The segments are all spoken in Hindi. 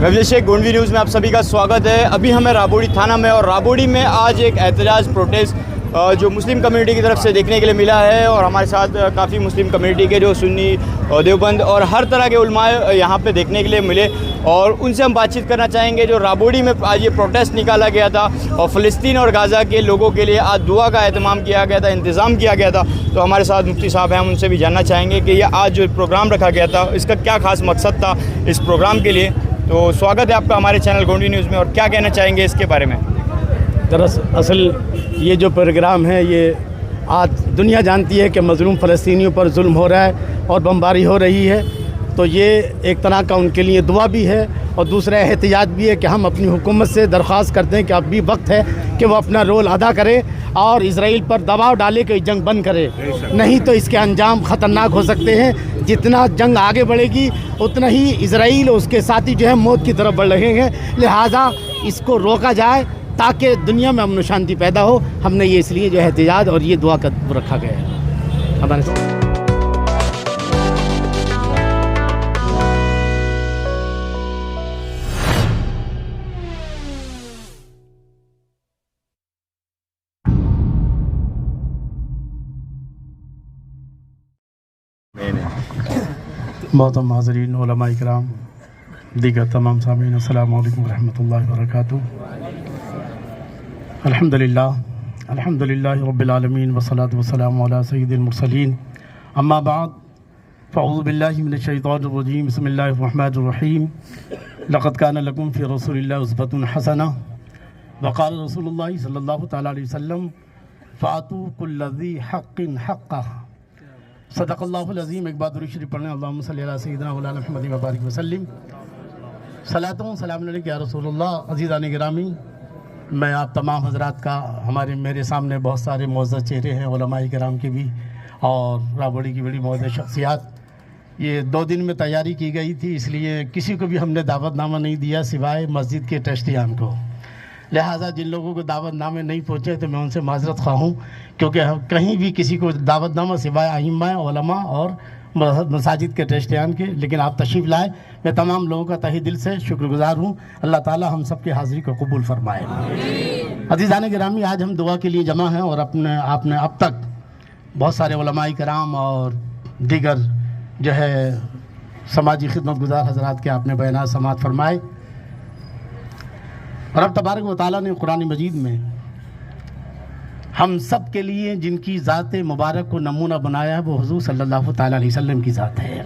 मैं शेख गोंडवी न्यूज़ में आप सभी का स्वागत है। अभी हमें राबोड़ी थाना में और राबोड़ी में आज एक एहतजाज प्रोटेस्ट जो मुस्लिम कम्युनिटी की तरफ से देखने के लिए मिला है और हमारे साथ काफ़ी मुस्लिम कम्युनिटी के जो सुन्नी और देवबंद और हर तरह के उलमाए यहाँ पे देखने के लिए मिले और उनसे हम बातचीत करना चाहेंगे। जो राबोड़ी में आज ये प्रोटेस्ट निकाला गया था और फ़लस्तीन और गाज़ा के लोगों के लिए आज दुआ का एहतमाम किया गया था, इंतज़ाम किया गया था। तो हमारे साथ मुफ्ती साहब हैं, हम उनसे भी जानना चाहेंगे कि ये आज जो प्रोग्राम रखा गया था इसका क्या ख़ास मकसद था इस प्रोग्राम के लिए। तो स्वागत है आपका हमारे चैनल गोंडवी न्यूज़ में, और क्या कहना चाहेंगे इसके बारे में? दरअसल ये जो प्रोग्राम है ये आज दुनिया जानती है कि मज़लूम फ़लस्तीनियों पर जुल्म हो रहा है और बमबारी हो रही है, तो ये एक तरह का उनके लिए दुआ भी है और दूसरा एहतिजाज भी है कि हम अपनी हुकूमत से दरख्वास्त करते हैं कि अब भी वक्त है कि वो अपना रोल अदा करे और इजराइल पर दबाव डाले कि जंग बंद करे, नहीं तो इसके अंजाम ख़तरनाक हो सकते हैं। जितना जंग आगे बढ़ेगी उतना ही इजराइल और उसके साथी जो है मौत की तरफ बढ़ रहे हैं। लिहाजा इसको रोका जाए ताकि दुनिया में अमन शांति पैदा हो। हमने ये इसलिए जो एहतिजाज और ये दुआ का रखा गया है हमारे साथ। मोहतरम हाज़रीन, उलमा इकराम, दीगर तमाम सामीन, अस्सलामु अलैकुम रहमतुल्लाहि व बरकातुहू। अल्हम्दुलिल्लाह रब्बिल आलमीन वस्सलातु वस्सलामु अला सय्यिदिल मुरसलीन, अम्मा बाद, फ़अऊज़ु बिल्लाहि मिनश शैतानिर रजीम, बिस्मिल्लाहिर रहमानिर रहीम। लक़द काना लकुम फ़ी रसूलिल्लाहि उस्वतुन हसना व क़ाला रसूलुल्लाहि सल्लल्लाहु तआला अलैहि वसल्लम फ़ातू कुल्ल ज़ी हक़्क़िन हक़्क़ह। सदक़ल्लाहुल अज़ीम। एक बार दुरूद शरीफ पढ़ें। अल्लाहुम्मा सल्लि अला सय्यिदिना मौलाना मुहम्मद व बारिक वसल्लिम। सलातो सलाम अलैका या रसूलल्लाह। अज़ीज़ान गिरामी, मैं आप तमाम हज़रात का, मेरे सामने बहुत सारे मुअज़्ज़ज़ चेहरे हैं उलमाए किराम के भी और राबड़ी की बड़ी मुअज़्ज़ज़ शख्सियात। ये 2 दिन में तैयारी की गई थी, इसलिए किसी को भी हमने दावतनामा नहीं दिया सिवाय मस्जिद के ट्रस्टियान को। लिहाजा जिन लोगों को दावतनामे नहीं पहुँचे तो मैं उनसे माज़रत ख़्वाह हूँ, क्योंकि कहीं भी किसी को दावतनामा सिवाय आइम्मा उलमा और मसाजिद के ट्रस्टियान के, लेकिन आप तशरीफ़ लाए। मैं तमाम लोगों का तहे दिल से शुक्रगुज़ार हूँ। अल्लाह ताला हम सब की हाज़िरी को कबूल फ़रमाए। अज़ीज़ान गिरामी, आज हम दुआ के लिए जमा हैं और आपने अब तक बहुत सारे उलमाए किराम और दीगर जो है समाजी खिदमत गुज़ार हज़रात के आपने बयान समात फ़रमाए। रब तबारक व तआला ने कुरान मजीद में हम सब के लिए जिनकी ज़ात मुबारक को नमूना बनाया है वो हुज़ूर सल्लल्लाहु तआला अलैहि वसल्लम की ज़ात है।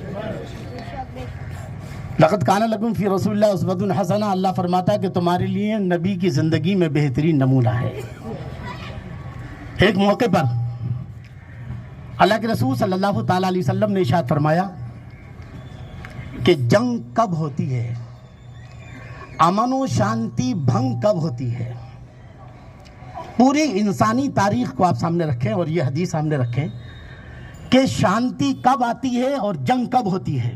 लक़द काना लकुम फ़ी रसूलिल्लाहि उस्वतुन हसना। अल्लाह फरमाता है कि तुम्हारे लिए नबी की ज़िंदगी में बेहतरीन नमूना है। एक मौके पर अल्लाह के रसूल सल्लल्लाहु तआला अलैहि वसल्लम ने इरशाद फरमाया कि जंग कब होती है, अमन व शांति भंग कब होती है। पूरी इंसानी तारीख़ को आप सामने रखें और ये हदीस सामने रखें कि शांति कब आती है और जंग कब होती है।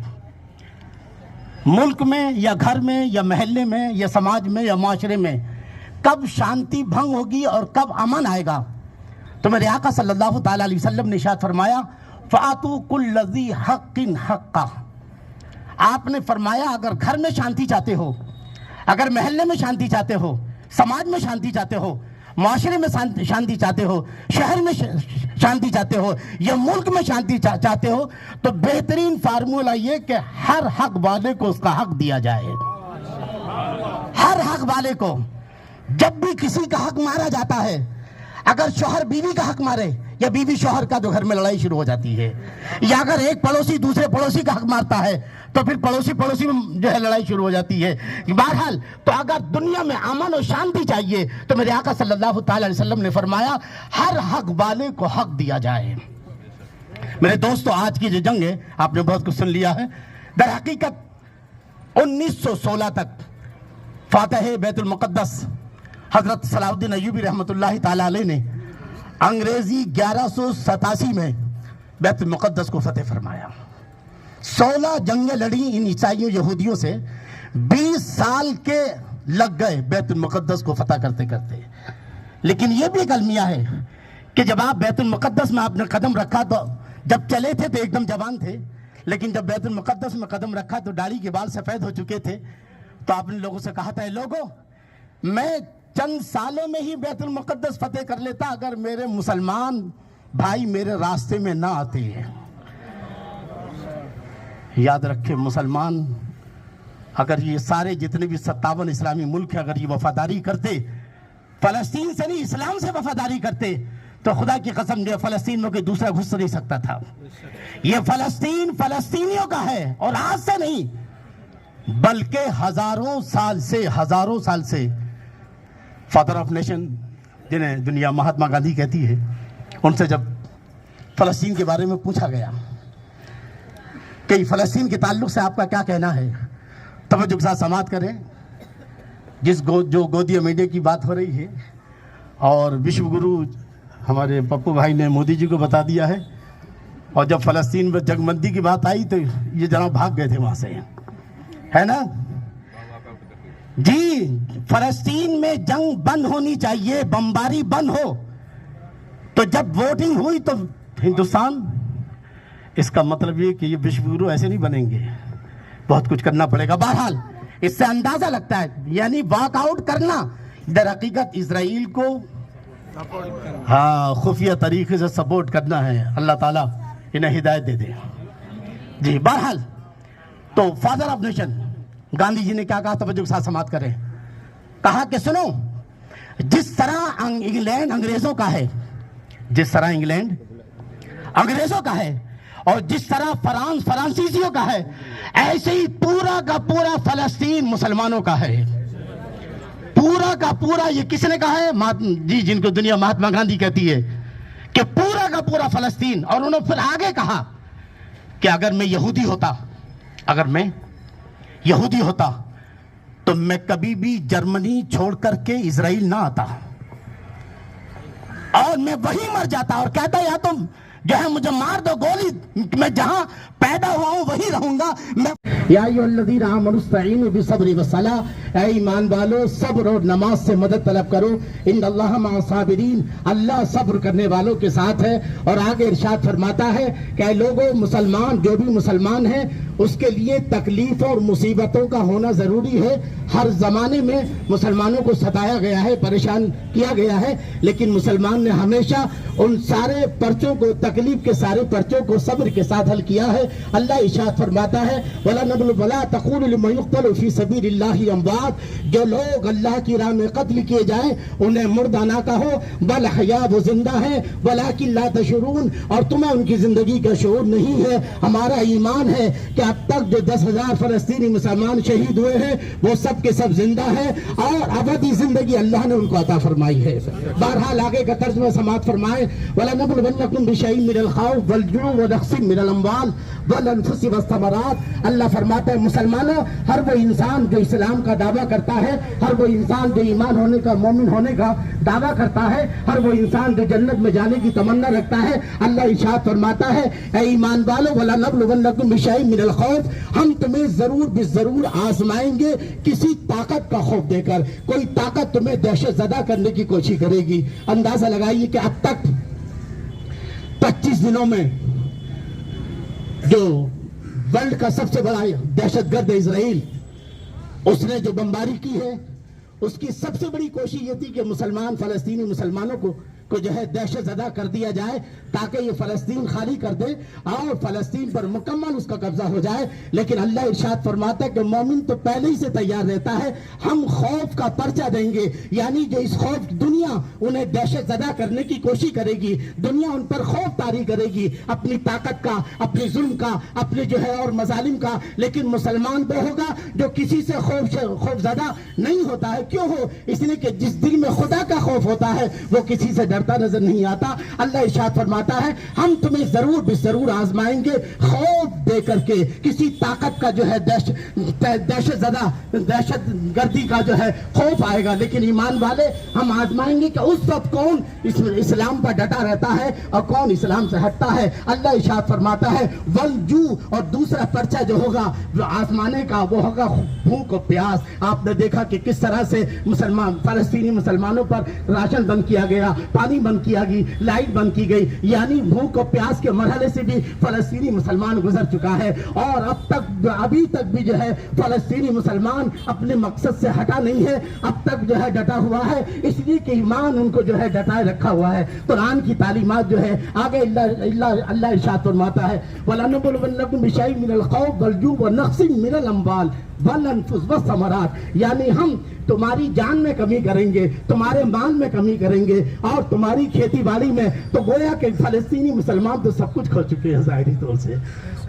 मुल्क में या घर में या महल्ले में या समाज में या माशरे में कब शांति भंग होगी और कब अमन आएगा। तो मेरे आका सल्लल्लाहु तआला अलैहि वसल्लम ने इरशाद फरमाया फ़ातू कुल्ल ज़ी हक़्क़िन हक़्क़ह। आपने फरमाया अगर घर में शांति चाहते हो, अगर महल्ले में शांति चाहते हो, समाज में शांति चाहते हो, माशरे में शांति चाहते हो, शहर में शांति चाहते हो या मुल्क में शांति चाहते हो, तो बेहतरीन फार्मूला ये कि हर हक वाले को उसका हक दिया जाए। हर हक वाले को, जब भी किसी का हक मारा जाता है, अगर शौहर बीवी का हक मारे या बीवी शौहर का, तो घर में लड़ाई शुरू हो जाती है। या अगर एक पड़ोसी दूसरे पड़ोसी का हक मारता है तो फिर पड़ोसी में जो है लड़ाई शुरू हो जाती है। बहरहाल, तो अगर दुनिया में अमन और शांति चाहिए तो मेरे आका सल्लल्लाहु तआला अलैहि वसल्लम ने फरमाया हर हक वाले को हक दिया जाए। मेरे दोस्तों, आज की जो जंग है आपने बहुत कुछ सुन लिया है। दर हकीकत 1916 तक फातह बैतुल मुक़द्दस हज़रत सलाहुद्दीन अय्यूबी रहमतुल्लाहि ताला अलैह ने अंग्रेज़ी 1187 में बैतुल मुक़द्दस को फतेह फरमाया। 16 जंगें लड़ी इन ईसाइयों यहूदियों से। 20 साल के लग गए बैतुल मुक़द्दस को फतह करते करते। लेकिन यह भी एक अलमिया है कि जब आप बैतुल मुक़द्दस में आपने कदम रखा तो जब चले थे तो एकदम जवान थे, लेकिन जब बैतुल मुक़द्दस में कदम रखा तो दाढ़ी के बाल सफ़ेद हो चुके थे। तो आपने लोगों से कहा था, लोगों मैं चंद सालों में ही बैतुल मुक़द्दस फतेह कर लेता अगर मेरे मुसलमान भाई मेरे रास्ते में ना आते हैं। याद रखें, मुसलमान अगर ये सारे जितने भी 57 इस्लामी मुल्क हैं, अगर ये वफादारी करते, फलस्तीन से नहीं इस्लाम से वफादारी करते, तो खुदा की कसम ये फलस्तीन में कोई दूसरा घुस नहीं सकता था। ये फलस्तीन फलस्तीनियों का है, और आज से नहीं बल्कि हजारों साल से फादर ऑफ नेशन जिन्हें दुनिया महात्मा गांधी कहती है, उनसे जब फलस्तीन के बारे में पूछा गया कि फलस्तीन के ताल्लुक से आपका क्या कहना है, तवज्जो के साथ समाअत करें। जो गोदिया मीडिया की बात हो रही है और विश्व गुरु हमारे पप्पू भाई ने मोदी जी को बता दिया है, और जब फलस्तीन में जगबंदी की बात आई तो ये जनाब भाग गए थे वहां से, है ना जी। फलस्तीन में जंग बंद होनी चाहिए, बमबारी बंद हो। तो जब वोटिंग हुई तो हिंदुस्तान, इसका मतलब ये कि ये विश्व गुरु ऐसे नहीं बनेंगे, बहुत कुछ करना पड़ेगा। बहरहाल इससे अंदाजा लगता है, यानी वॉकआउट करना दर हकीकत इसराइल को हाँ खुफिया तरीके से सपोर्ट करना है। अल्लाह ताला इन्हें हिदायत दे दे जी। बहरहाल तो father of nation Gandhi ji ने क्या कहा, तवज्जो के साथ समाअत करें। कहा कि सुनो, जिस तरह इंग्लैंड अंग्रेजों का है, जिस तरह इंग्लैंड अंग्रेजों का है और जिस तरह फ्रांस फ्रांसीसियों का है, ऐसे ही पूरा का पूरा फलस्तीन मुसलमानों का है। पूरा का पूरा, ये किसने कहा है? जी, जिनको दुनिया महात्मा गांधी कहती है कि पूरा का पूरा फलस्तीन। और उन्होंने फिर आगे कहा कि अगर मैं यहूदी होता तो मैं कभी भी जर्मनी छोड़ करके इजराइल ना आता और मैं वहीं मर जाता, और कहता या तुम जो है मुझे मार दो गोली, मैं जहां पैदा हुआ हूं वहीं रहूंगा। मैं या अय्युहल्लज़ीना आमनुस्तईनु बिस्सब्रि वस्सलाह, ऐ ईमान वालो सब्र और नमाज से मदद तलब करो। इन्नल्लाह मअस-साबिरीन, अल्लाह सब्र करने वालों के साथ है। और आगे इरशाद फरमाता है कि लोगों, मुसलमान जो भी मुसलमान है उसके लिए तकलीफ और मुसीबतों का होना जरूरी है। हर जमाने में मुसलमानों को सताया गया है, परेशान किया गया है, लेकिन मुसलमान ने हमेशा उन सारे पर्चों को, तकलीफ के सारे पर्चों को सब्र के साथ हल किया है। अल्लाह इरशाद फरमाता है, वला तक़ूलु लिमन युक़्तलु फ़ी सबीलिल्लाहि अमवात, जो लोग अल्लाह की राह में कत्ल किए जाएं उन्हें मुर्दा ना कहो, बल हया, वो जिंदा है, वलाकिन ला तशऊरून, और तुम्हें उनकी जिंदगी का शऊर नहीं है। हमारा ईमान है कि अब तक जो 10,000 फलस्तीनी मुसलमान शहीद हुए हैं वो सब के सब जिंदा है और अबदी जिंदगी अल्लाह ने उनको अता फरमाई है। बहरहाल आगे का तर्जुमा समाअत फरमाए, वला नबलुवन्नकुम बिशैइन मिनल खौफ वल जुअ व नक़्सिन मिनल अमवाल वल अनफुसि वस्समरात। अल्लाह फरमाता है, मुसलमानों, हर वो इंसान जो इस्लाम का दावा करता है, हर वो इंसान जो ईमान होने का, मोमिन होने का दावा करता है, हर वो इंसान जो जन्नत में जाने की तमन्ना रखता है, अल्लाह इरशाद फरमाता है, ऐ ईमान वालों, वला नबलुवन्नकुम बिशैइन मिनल खौफ, हम तुम्हें जरूर बेजरूर आजमाएंगे किसी ताकत का खौफ देकर। कोई ताकत तुम्हें दहशत ज़दा करने की कोशिश करेगी। अंदाजा लगाइए कि अब तक 25 दिनों में जो वर्ल्ड का सबसे बड़ा दहशतगर्द इजराइल, उसने जो बमबारी की है, उसकी सबसे बड़ी कोशिश ये थी कि मुसलमान, फलस्तीनी मुसलमानों को जो है दहशत ज़दा कर दिया जाए ताकि ये फलस्तीन खाली कर दे और फलस्तीन पर मुकम्मल उसका कब्जा हो जाए। लेकिन अल्लाह इरशाद फरमाता है कि मोमिन तो पहले ही से तैयार रहता है, हम खौफ का पर्चा देंगे, यानी जो इस खौफ, दुनिया उन्हें दहशत ज़दा करने की कोशिश करेगी, दुनिया उन पर खौफ तारी करेगी अपनी ताकत का, अपने जुल्म का, अपने जो है और मजालिम का। लेकिन मुसलमान वो होगा जो किसी से खौफ ज़दा नहीं होता है। क्यों हो? इसलिए कि जिस दिल में खुदा का खौफ होता है वो किसी से डरता नजर नहीं आता। अल्लाह इरशाद फरमाता है, हम तुम्हें जरूर बेजरूर आजमाएंगे खौफ दे करके, किसी ताकत का जो है दहशत गर्दी का जो है खौफ आएगा। लेकिन ईमान वाले, हम आजमाएंगे कि उस वक्त कौन इस्लाम पर डटा रहता है और कौन इस्लाम से हटता है। अल्लाह इरशाद फरमाता है, वलजू, और दूसरा पर्चा जो होगा जो आजमाने का वो होगा भूख और प्यास। आपने देखा कि किस तरह से मुसलमान, फलस्तीनी मुसलमानों पर राशन बंद किया गया, पानी पानी बंद किया गई, लाइट बंद की गई, यानी भूख और प्यास के मरहले से भी फलस्तीनी मुसलमान गुजर चुका है। और अब तक अभी तक भी जो है फलस्तीनी मुसलमान अपने मकसद से हटा नहीं है, अब तक जो है डटा हुआ है, इसलिए कि ईमान उनको जो है डटाए रखा हुआ है। कुरान की तालीमात जो है आगे अल्लाह इरशाद फरमाता है, वलनबलुवन्नकुम बिशैइन मिनल खौफ वल जू व नक्सिन मिनल अम्वाल वल अनफुस व समरात, यानी हम तुम्हारी जान में कमी करेंगे, तुम्हारे माल में कमी करेंगे और तुम्हारी खेती बाड़ी में। तो गोया के फलस्तीनी मुसलमान तो सब कुछ खो चुके हैं, जाहिरी तौर से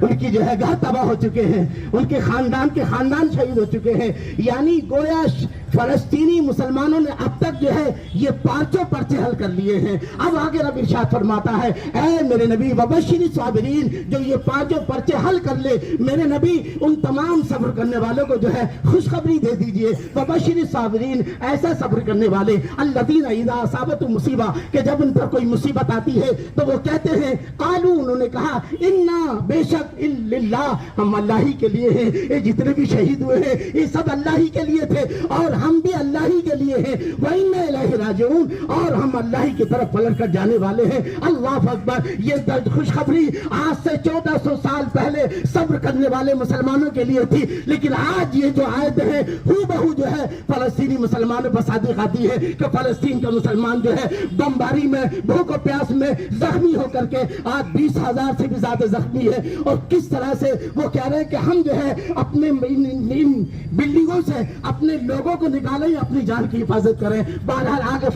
उनकी जो है घर तबाह हो चुके हैं, उनके खानदान शहीद हो चुके हैं। यानी गोया फलस्तीनी मुसलमानों ने अब तक जो है ये पांचों पर्चे हल कर लिए हैं। अब आगे रब इरशाद फरमाता है, ऐ मेरे नबी वबशिरी साबिरीन, जो ये पांचों पर्चे हल कर ले मेरे नबी, उन तमाम सब्र करने वालों को जो है खुशखबरी दे दीजिए। वबशिरी साबिरीन, ऐसा सब्र करने वाले अल्लज़ीना इज़ा असाबतु मुसीबा, कि जब उन पर कोई मुसीबत आती है तो वो कहते हैं, कालू, उन्होंने कहा, इन्ना, बेशक, इल्लिल्लाह, हम अल्लाह ही के लिए हैं। ये जितने भी शहीद हुए हैं ये सब अल्लाह ही के लिए थे और हम भी अल्लाह ही के लिए हैं। व इन्ना इलैहि राजिऊन, और हम अल्लाह ही की तरफ पलट कर जाने वाले हैं। अल्लाह अकबर। ये दर्द खुशखबरी आज से 1400 साल पहले सब्र करने वाले मुसलमानों के लिए थी, लेकिन आज ये जो आयत है हूबहू जो है फलस्तीनी मुसलमानों पर सादिक आती है कि फलस्तीन का मुसलमान जो है बमबारी में, भूख और प्यास में जख्मी होकर के आज 20,000 से भी ज्यादा जख्मी है। और किस तरह से वो कह रहे हैं कि हम जो है अपने इन बिल्डिंगों से अपने लोगों को निकालें, अपनी जान की हिफाजत करें। बहरहाल आगे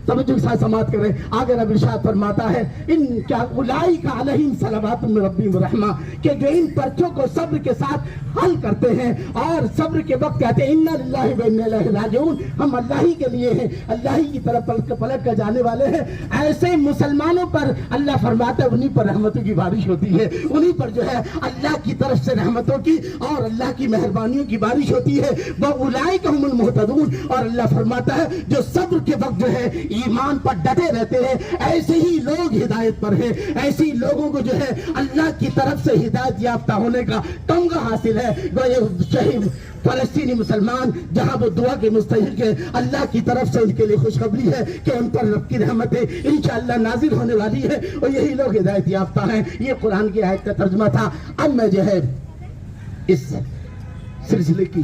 तवज्जो के साथ समाप्त करें। आगे रब इरशाद फरमाता है, इन क्या उलाइका अलैहिम सलवातुम मिन रब्बिहिम व रहमा, कि जो इन पर्चों को सब्र के साथ हल करते हैं और सब्र के वक्त कहते हैं, इन्ना लिल्लाहि व इन्ना इलैहि राजिऊन, हम अल्लाह ही के लिए हैं, अल्लाह ही की तरफ पलट कर जाने वाले हैं। ऐसे मुसलमानों पर अल्लाह फरमाता है उन्हीं पर रहमतों की बारिश होती है, उन्हीं पर जो है अल्लाह की तरफ से रहमतों की और अल्लाह की मेहरबानियों की बारिश होती है। वह उलाइका हुमुल मुहतदून, और अल्लाह फरमाता है जो सब्र के वक्त जो है ईमान पर डटे रहते हैं, ऐसे ही लोग हिदायत पर हैं। ऐसे ही लोगों को जो है अल्लाह की तरफ से हिदायत याफ्ता होने का तमगा हासिल है। वह शहीद फलस्तीनी मुसलमान जहां वो दुआ के मुस्तहिक है, अल्लाह की तरफ से उनके लिए खुशखबरी है कि उन पर रब की रहमतें इंशाअल्लाह नाजिल होने वाली है और यही लोग हिदायत याफ्ता हैं। ये कुरान की आयत का तर्जुमा था। अब मैं जो है इस सिलसिले की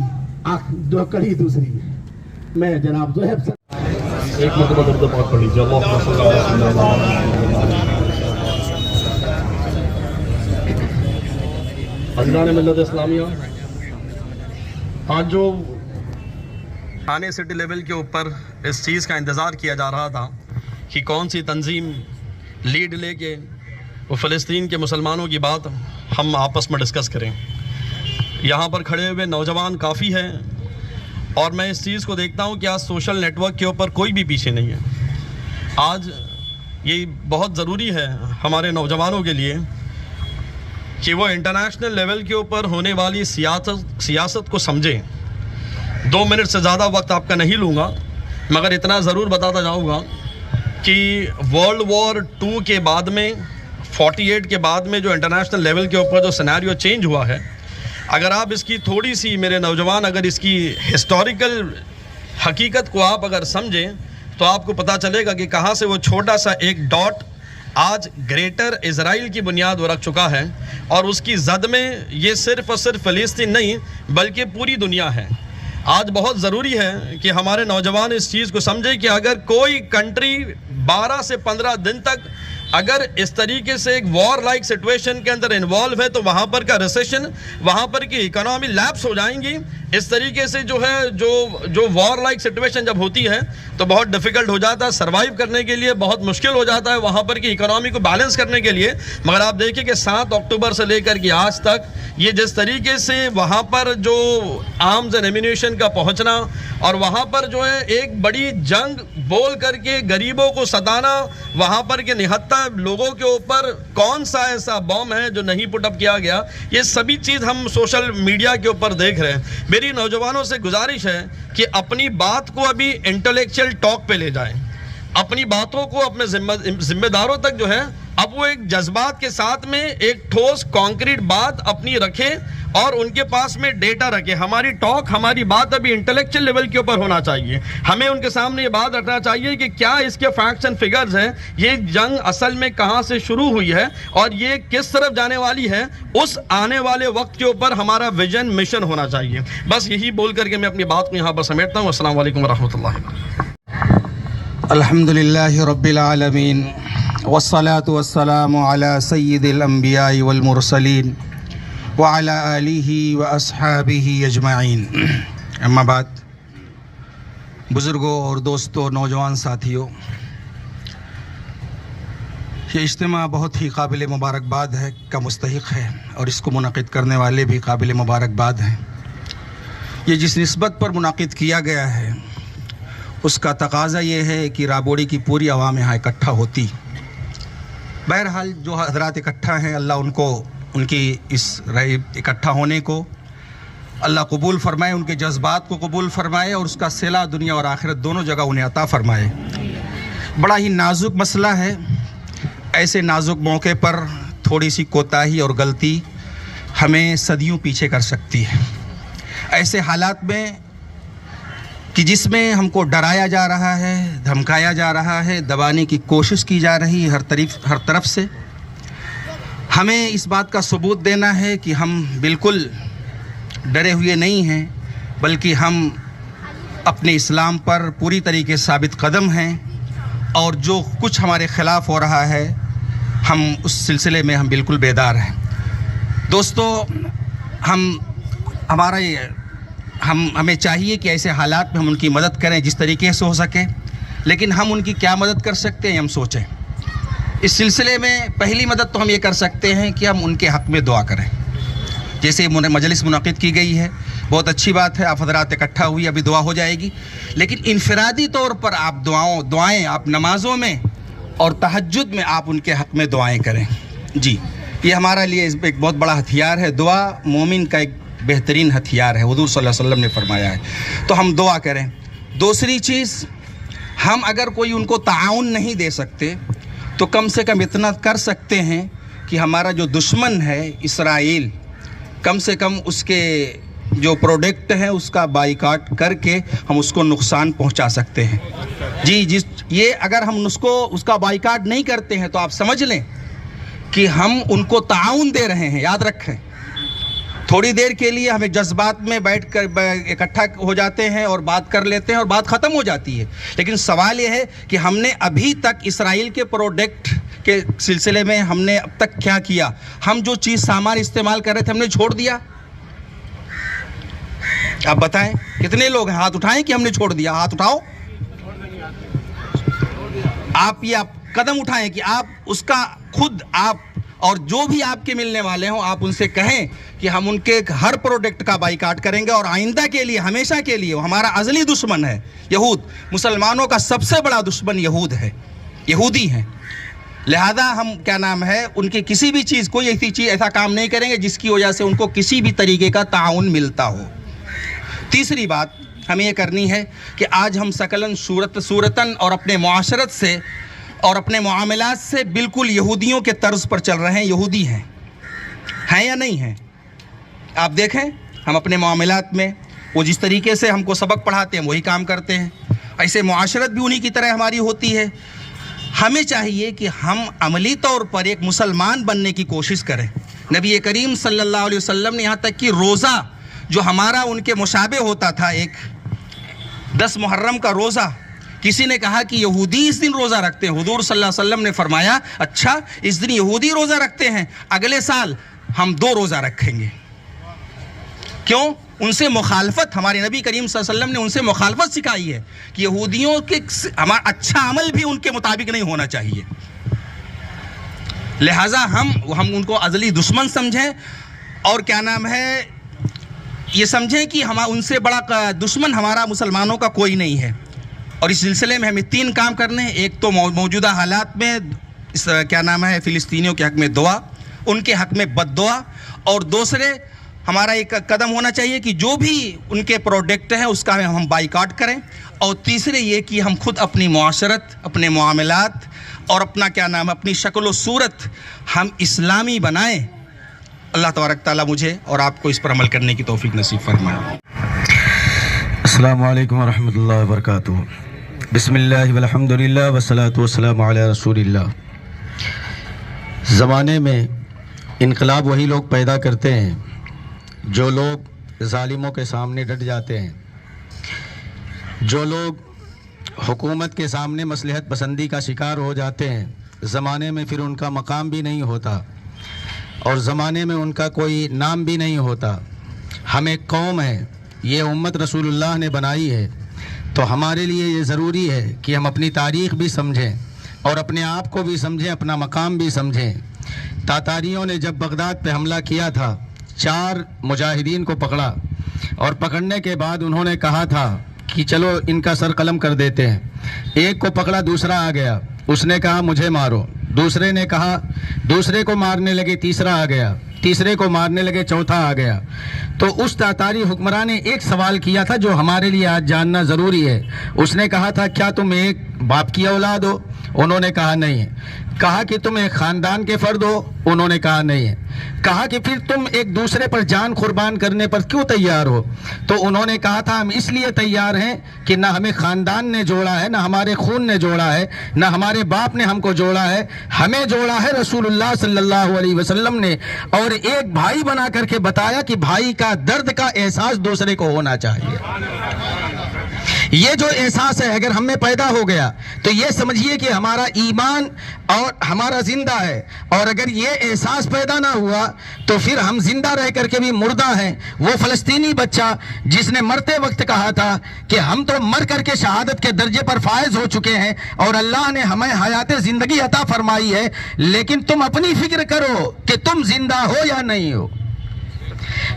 दो कड़ी दूसरी मैं जनाब जो है एक मरतबा दर्द पाक पढ़ लीजिए। अज़ीज़ान मिल्लत इस्लामिया, आज जो थाने सिटी लेवल के ऊपर इस चीज़ का इंतज़ार किया जा रहा था कि कौन सी तंजीम लीड लेके वो फ़लस्तीन के मुसलमानों की बात हम आपस में डिस्कस करें। यहाँ पर खड़े हुए नौजवान काफ़ी हैं और मैं इस चीज़ को देखता हूँ कि आज सोशल नेटवर्क के ऊपर कोई भी पीछे नहीं है। आज ये बहुत ज़रूरी है हमारे नौजवानों के लिए कि वो इंटरनेशनल लेवल के ऊपर होने वाली सियासत को समझें। 2 मिनट से ज़्यादा वक्त आपका नहीं लूँगा, मगर इतना ज़रूर बताता जाऊँगा कि वर्ल्ड वॉर 2 के बाद में 48 के बाद में जो इंटरनेशनल लेवल के ऊपर जो सिनेरियो चेंज हुआ है, अगर आप इसकी थोड़ी सी मेरे नौजवान अगर इसकी हिस्टोरिकल हकीकत को आप अगर समझें तो आपको पता चलेगा कि कहाँ से वो छोटा सा एक डॉट आज ग्रेटर इज़राइल की बुनियाद वो रख चुका है और उसकी जद में ये सिर्फ़ और सिर्फ फ़लस्तीन नहीं बल्कि पूरी दुनिया है। आज बहुत ज़रूरी है कि हमारे नौजवान इस चीज़ को समझें कि अगर कोई कंट्री 12 से 15 दिन तक अगर इस तरीके से एक वॉर लाइक सिचुएशन के अंदर इन्वॉल्व है तो वहाँ पर का रिसेशन, वहाँ पर की इकोनॉमी लैप्स हो जाएंगी। इस तरीके से जो है जो वॉर लाइक सिचुएशन जब होती है तो बहुत डिफ़िकल्ट हो जाता है, सर्वाइव करने के लिए बहुत मुश्किल हो जाता है वहाँ पर की इकोनॉमी को बैलेंस करने के लिए। मगर आप देखिए कि 7 अक्टूबर से लेकर के आज तक ये जिस तरीके से वहाँ पर जो आर्म्स एंड एम्यूनिशन का पहुँचना और वहाँ पर जो है एक बड़ी जंग बोल करके गरीबों को सताना, वहाँ पर के 79 लोगों के ऊपर कौन सा ऐसा बॉम्ब है जो नहीं पुटअप किया गया, ये सभी चीज़ हम सोशल मीडिया के ऊपर देख रहे हैं। मेरी नौजवानों से गुजारिश है कि अपनी बात को अभी इंटेलेक्चुअल टॉक पे ले जाएं। अपनी बातों को अपने जिम्मेदारों तक जो है अब वो एक जज्बात के साथ में एक ठोस कॉन्क्रीट बात अपनी रखें और उनके पास में डेटा रखें। हमारी टॉक, हमारी बात अभी इंटेलेक्चुअल लेवल के ऊपर होना चाहिए। हमें उनके सामने ये बात रखना चाहिए कि क्या इसके फैक्ट्स एंड फिगर्स हैं, ये जंग असल में कहाँ से शुरू हुई है और ये किस तरफ जाने वाली है। उस आने वाले वक्त के ऊपर हमारा विजन मिशन होना चाहिए। बस यही बोल करके मैं अपनी बात को यहाँ पर समेटता हूँ। अस्सलाम वालेकुम रहमतुल्लाहि। अल्हम्दुलिल्लाहि रब्बिल आलमीन वस्सलातु वस्सलामु अला सय्यिदिल अंबिया वल मुरसलीन व अला आलिहि व अस्हाबिहि अजमाइन। अम्मा बाद, बुज़ुर्गों और दोस्तों, नौजवान साथियों, ये इज्तिमा बहुत ही काबिल मुबारकबाद है का मुस्तहिक़ है और इसको मुनक़िद करने वाले भी काबिल मुबारकबाद हैं। ये जिस निस्बत पर मुनक़िद किया गया है उसका तकाज़ा ये है कि राबोड़ी की पूरी आवाम यहाँ इकट्ठा होती। बहरहाल जो हज़रात इकट्ठा हैं, अल्लाह उनको उनकी इस इकट्ठा होने को अल्लाह कबूल फ़रमाए, उनके जज्बात को कबूल फ़रमाए और उसका सिला दुनिया और आखिरत दोनों जगह उन्हें अता फ़रमाए। बड़ा ही नाजुक मसला है। ऐसे नाजुक मौके पर थोड़ी सी कोताही और गलती हमें सदियों पीछे कर सकती है। ऐसे हालात में कि जिसमें हमको डराया जा रहा है, धमकाया जा रहा है, दबाने की कोशिश की जा रही है हर तरफ से, हमें इस बात का सबूत देना है कि हम बिल्कुल डरे हुए नहीं हैं, बल्कि हम अपने इस्लाम पर पूरी तरीके से साबित कदम हैं और जो कुछ हमारे ख़िलाफ़ हो रहा है हम उस सिलसिले में हम बिल्कुल बेदार हैं। दोस्तों, हमें चाहिए कि ऐसे हालात में हम उनकी मदद करें जिस तरीके से हो सके, लेकिन हम उनकी क्या मदद कर सकते हैं हम सोचें। इस सिलसिले में पहली मदद तो हम ये कर सकते हैं कि हम उनके हक़ में दुआ करें। जैसे मजलिस मुनक़िद की गई है, बहुत अच्छी बात है, आप हज़रात इकट्ठा हुई, अभी दुआ हो जाएगी, लेकिन इनफरादी तौर पर आप दुआएँ आप नमाज़ों में और तहज्जुद में आप उनके हक़ में दुआएँ करें। जी, ये हमारा लिए एक बहुत बड़ा हथियार है। दुआ मोमिन का एक बेहतरीन हथियार है, हुज़ूर सल्लल्लाहु अलैहि वसल्लम ने फरमाया है, तो हम दुआ करें। दूसरी चीज़, हम अगर कोई उनको ताउन नहीं दे सकते तो कम से कम इतना कर सकते हैं कि हमारा जो दुश्मन है इसराइल, कम से कम उसके जो प्रोडक्ट हैं उसका बाइकाट करके हम उसको नुकसान पहुंचा सकते हैं। जी, ये अगर हम उसका बाइकाट नहीं करते हैं तो आप समझ लें कि हम उनको ताउन दे रहे हैं। याद रखें, थोड़ी देर के लिए हमें जज्बात में बैठ कर इकट्ठा हो जाते हैं और बात कर लेते हैं और बात ख़त्म हो जाती है, लेकिन सवाल यह है कि हमने अभी तक इसराइल के प्रोडक्ट के सिलसिले में हमने अब तक क्या किया। हम जो चीज़ सामान इस्तेमाल कर रहे थे हमने छोड़ दिया। आप बताएं कितने लोग हैं, हाथ उठाएं कि हमने छोड़ दिया। हाथ उठाओ, आप कदम उठाएं कि आप उसका खुद आप और जो भी आपके मिलने वाले हों आप उनसे कहें कि हम उनके हर प्रोडक्ट का बाइकाट करेंगे और आइंदा के लिए, हमेशा के लिए। वो हमारा अज़ली दुश्मन है यहूद। मुसलमानों का सबसे बड़ा दुश्मन यहूद है, यहूदी हैं। लिहाजा हम उनकी किसी भी चीज़, कोई ऐसी चीज़, ऐसा काम नहीं करेंगे जिसकी वजह से उनको किसी भी तरीके का ताउन मिलता हो। तीसरी बात हमें ये करनी है कि आज हम सकलन सूरतन और अपने मुआशरत से और अपने मामलात से बिल्कुल यहूदियों के तर्ज पर चल रहे हैं। यहूदी हैं या नहीं हैं? आप देखें, हम अपने मामलात में वो जिस तरीके से हमको सबक पढ़ाते हैं वही काम करते हैं, ऐसे मुआशरत भी उन्हीं की तरह हमारी होती है। हमें चाहिए कि हम अमली तौर पर एक मुसलमान बनने की कोशिश करें। नबी करीम सल्लल्लाहु अलैहि वसल्लम ने यहाँ तक कि रोज़ा जो हमारा उनके मुशाबे होता था, एक 10 मुहर्रम का रोज़ा, किसी ने कहा कि यहूदी इस दिन रोज़ा रखते हैं। हुज़ूर सल्लल्लाहु अलैहि वसल्लम ने फरमाया, अच्छा इस दिन यहूदी रोज़ा रखते हैं, अगले साल हम 2 रोज़ा रखेंगे। क्यों? उनसे मुखालफत, हमारे नबी करीम सल्लल्लाहु अलैहि वसल्लम ने उनसे मुखालफत सिखाई है कि यहूदियों के हमारा अच्छा अमल भी उनके मुताबिक नहीं होना चाहिए। लिहाजा हम उनको अज़ली दुश्मन समझें और ये समझें कि हम उनसे बड़ा दुश्मन हमारा मुसलमानों का कोई नहीं है। और इस सिलसिले में हमें 3 काम करने हैं। एक तो मौजूदा हालात में फ़िलिस्तीनियों के हक़ में दुआ, उनके हक़ में बद्दुआ, और दूसरे हमारा एक कदम होना चाहिए कि जो भी उनके प्रोडक्ट हैं उसका हम बाइकाट करें और तीसरे ये कि हम खुद अपनी मुआशरत, अपने मामलात और अपना क्या नाम है, अपनी शक्ल व सूरत हम इस्लामी बनाएं। अल्लाह तबारक ताला मुझे और आपको इस पर अमल करने की तौफीक नसीब फरमाए। अस्सलामु अलैकुम वरहमतुल्लाहि वबरकातुहू। बिस्मिल्लाहि वल्हम्दुलिल्लाह वस्सलातु वस्सलामु अला रसूलिल्लाह। ज़माने में इनकलाब वही लोग पैदा करते हैं जो लोग ज़ालिमों के सामने डट जाते हैं, जो लोग हुकूमत के सामने मसलहत पसंदी का शिकार हो जाते हैं। ज़माने में फिर उनका मकाम भी नहीं होता और ज़माने में उनका कोई नाम भी नहीं होता। हम एक कौम है, ये उम्मत रसूलुल्लाह ने बनाई है, तो हमारे लिए ये ज़रूरी है कि हम अपनी तारीख़ भी समझें और अपने आप को भी समझें, अपना मकाम भी समझें। तातारियों ने जब बगदाद पे हमला किया था, 4 मुजाहिदीन को पकड़ा और पकड़ने के बाद उन्होंने कहा था कि चलो इनका सर कलम कर देते हैं। एक को पकड़ा, दूसरा आ गया, उसने कहा मुझे मारो, दूसरे ने कहा, दूसरे को मारने लगे, तीसरा आ गया, तीसरे को मारने लगे, चौथा आ गया। तो उस तातारी हुक्मरान ने एक सवाल किया था जो हमारे लिए आज जानना ज़रूरी है। उसने कहा था क्या तुम एक बाप की औलाद हो? उन्होंने कहा नहीं है। कहा कि तुम एक ख़ानदान के फ़र्द हो? उन्होंने कहा नहीं है। कहा कि फिर तुम एक दूसरे पर जान कुर्बान करने पर क्यों तैयार हो? तो उन्होंने कहा था हम इसलिए तैयार हैं कि ना हमें ख़ानदान ने जोड़ा है, ना हमारे खून ने जोड़ा है, ना हमारे बाप ने हमको जोड़ा है, हमें जोड़ा है रसूलुल्लाह सल्लल्लाहु अलैहि वसल्लम ने। और एक भाई बना करके बताया कि भाई का दर्द का एहसास दूसरे को होना चाहिए। ये जो एहसास है अगर हम में पैदा हो गया तो ये समझिए कि हमारा ईमान और हमारा जिंदा है। और अगर ये एहसास पैदा ना हुआ तो फिर हम जिंदा रह करके भी मुर्दा हैं। वो फ़लस्तीनी बच्चा जिसने मरते वक्त कहा था कि हम तो मर करके शहादत के दर्जे पर फायज हो चुके हैं और अल्लाह ने हमें हयात ज़िंदगी अता फरमाई है, लेकिन तुम अपनी फिक्र करो कि तुम जिंदा हो या नहीं हो।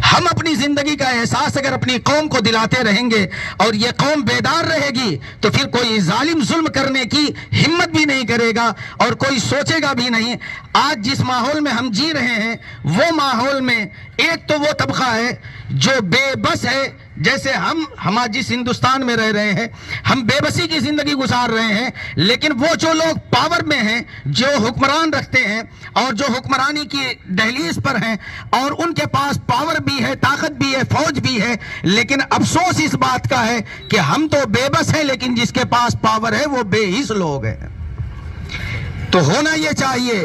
हम अपनी जिंदगी का एहसास अगर अपनी कौम को दिलाते रहेंगे और ये कौम बेदार रहेगी तो फिर कोई जालिम जुल्म करने की हिम्मत भी नहीं करेगा और कोई सोचेगा भी नहीं। आज जिस माहौल में हम जी रहे हैं वो माहौल में एक तो वो तबका है जो बेबस है, जैसे हम जिस हिंदुस्तान में रह रहे हैं हम बेबसी की जिंदगी गुजार रहे हैं, लेकिन वो जो लोग पावर में हैं, जो हुक्मरान रखते हैं और जो हुक्मरानी की दहलीज पर हैं और उनके पास पावर भी है, ताकत भी है, फौज भी है, लेकिन अफसोस इस बात का है कि हम तो बेबस हैं, लेकिन जिसके पास पावर है वो बेहिस लोग हैं। तो होना ये चाहिए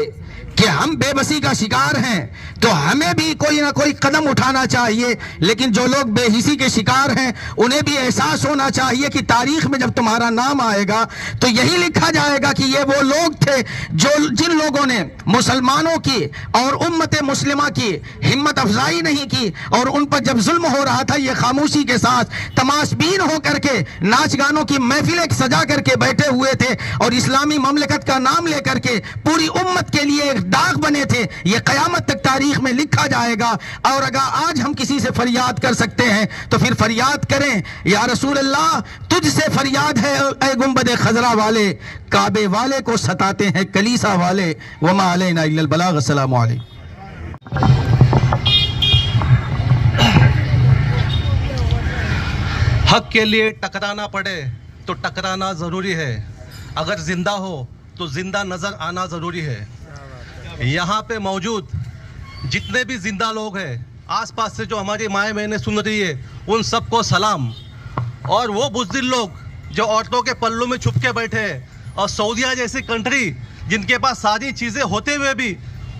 कि हम बेबसी का शिकार हैं तो हमें भी कोई ना कोई कदम उठाना चाहिए, लेकिन जो लोग बेहिसी के शिकार हैं उन्हें भी एहसास होना चाहिए कि तारीख में जब तुम्हारा नाम आएगा तो यही लिखा जाएगा कि ये वो लोग थे जो जिन लोगों ने मुसलमानों की और उम्मत मुस्लिमा की हिम्मत अफजाई नहीं की और उन पर जब जुल्म हो रहा था ये खामोशी के साथ तमाशबीन होकर के नाच गानों की महफिलें सजा करके बैठे हुए थे और इस्लामी ममलकत का नाम लेकर के पूरी उम्मत के लिए एक दाग बने थे। ये क़यामत तक तारीख में लिखा जाएगा। और अगर आज हम किसी से फरियाद कर सकते हैं तो फिर फरियाद करें, या रसूल अल्लाह तुझसे फरियाद है ऐ गुंबद खजरा वाले, काबे वाले को सताते हैं कलीसा वाले, वमा अलैना इल्लल बलाग। अस्सलामु अलैकुम। हक के लिए टकराना पड़े तो टकराना ज़रूरी है, अगर ज़िंदा हो तो ज़िंदा नज़र आना ज़रूरी है। यहाँ पे मौजूद जितने भी ज़िंदा लोग हैं, आसपास से जो हमारी माएँ बहनें सुन रही है, उन सबको सलाम। और वो बुज़दिल लोग जो औरतों के पल्लों में छुप के बैठे हैं और सऊदिया जैसी कंट्री जिनके पास सारी चीज़ें होते हुए भी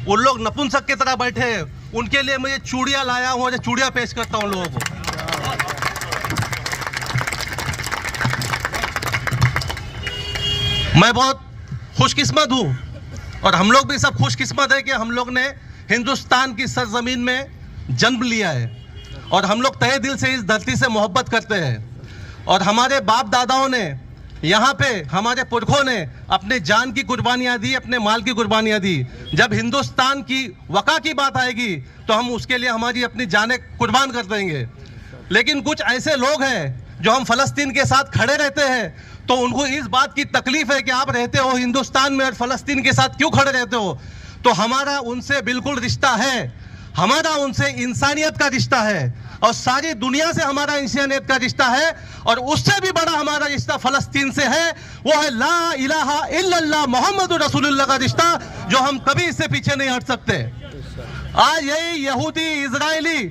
उन लोग नपुंसक की तरह बैठे हैं, उनके लिए मैं ये चूड़ियाँ लाया हूँ और चूड़ियाँ पेश करता हूँ लोगों को। मैं बहुत खुशकिस्मत हूँ और हम लोग भी सब खुशकिस्मत है कि हम लोग ने हिंदुस्तान की सरजमीन में जन्म लिया है और हम लोग तहे दिल से इस धरती से मोहब्बत करते हैं। और हमारे बाप दादाओं ने यहाँ पे, हमारे पुरखों ने अपने जान की कुर्बानियाँ दी, अपने माल की कुर्बानियाँ दी। जब हिंदुस्तान की वक़ा की बात आएगी तो हम उसके लिए हमारी अपनी जानें कुर्बान कर देंगे। लेकिन कुछ ऐसे लोग हैं जो हम फ़लस्तीन के साथ खड़े रहते हैं तो उनको इस बात की तकलीफ है कि आप रहते हो हिंदुस्तान में और फ़लस्तीन के साथ क्यों खड़े रहते हो। तो हमारा उनसे बिल्कुल रिश्ता है, हमारा उनसे इंसानियत का रिश्ता है और सारी दुनिया से हमारा इंसानियत का रिश्ता है, और उससे भी बड़ा हमारा रिश्ता फलस्तीन से है, वो है ला इलाहा इल्लल्लाह मोहम्मद रसूलुल्लाह का रिश्ता, जो हम कभी इससे पीछे नहीं हट सकते। आज यही यहूदी इजरायली,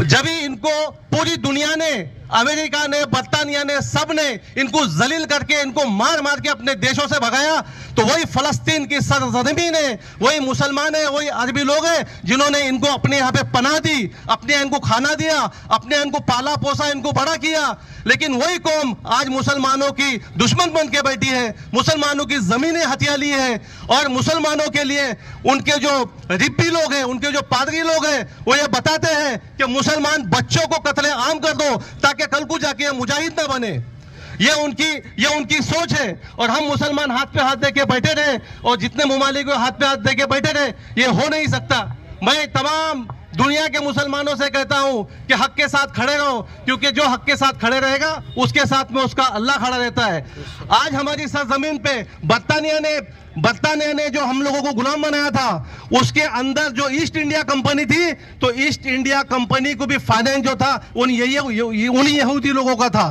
जब ही इनको पूरी दुनिया ने, अमेरिका ने, बर्तानिया ने, सब ने इनको जलील करके, इनको मार मार के अपने देशों से भगाया, तो वही फलस्तीन की सरजमीन है, वही मुसलमान है, वही अरबी लोग हैं जिन्होंने इनको अपने यहाँ पे पनाह दी, अपने इनको खाना दिया, अपने इनको पाला पोसा, इनको बड़ा किया। लेकिन वही कौम आज मुसलमानों की दुश्मन बन के बैठी है, मुसलमानों की जमीनें हथिया ली है, और मुसलमानों के लिए उनके जो रिब्बी लोग हैं, उनके जो पादरी लोग हैं, वो ये बताते हैं कि मुसलमान बच्चों को कत्ले आम कर दो ताकि कल को जाके मुजाहिद ना बने। ये उनकी सोच है, और हम मुसलमान हाथ पे हाथ दे के बैठे रहे, और जितने ममालिक को हाथ पे हाथ दे के बैठे रहे, ये हो नहीं सकता। मैं तमाम दुनिया के मुसलमानों से कहता हूं कि हक के साथ खड़े रहो, क्योंकि जो हक के साथ खड़े रहेगा उसके साथ में उसका अल्लाह खड़ा रहता है। आज हमारी सरजमीन पे बर्तानिया ने जो हम लोगों को गुलाम बनाया था, उसके अंदर जो ईस्ट इंडिया कंपनी थी, तो ईस्ट इंडिया कंपनी को भी फाइनेंस जो था उन्हीं यहूदी लोगों का था।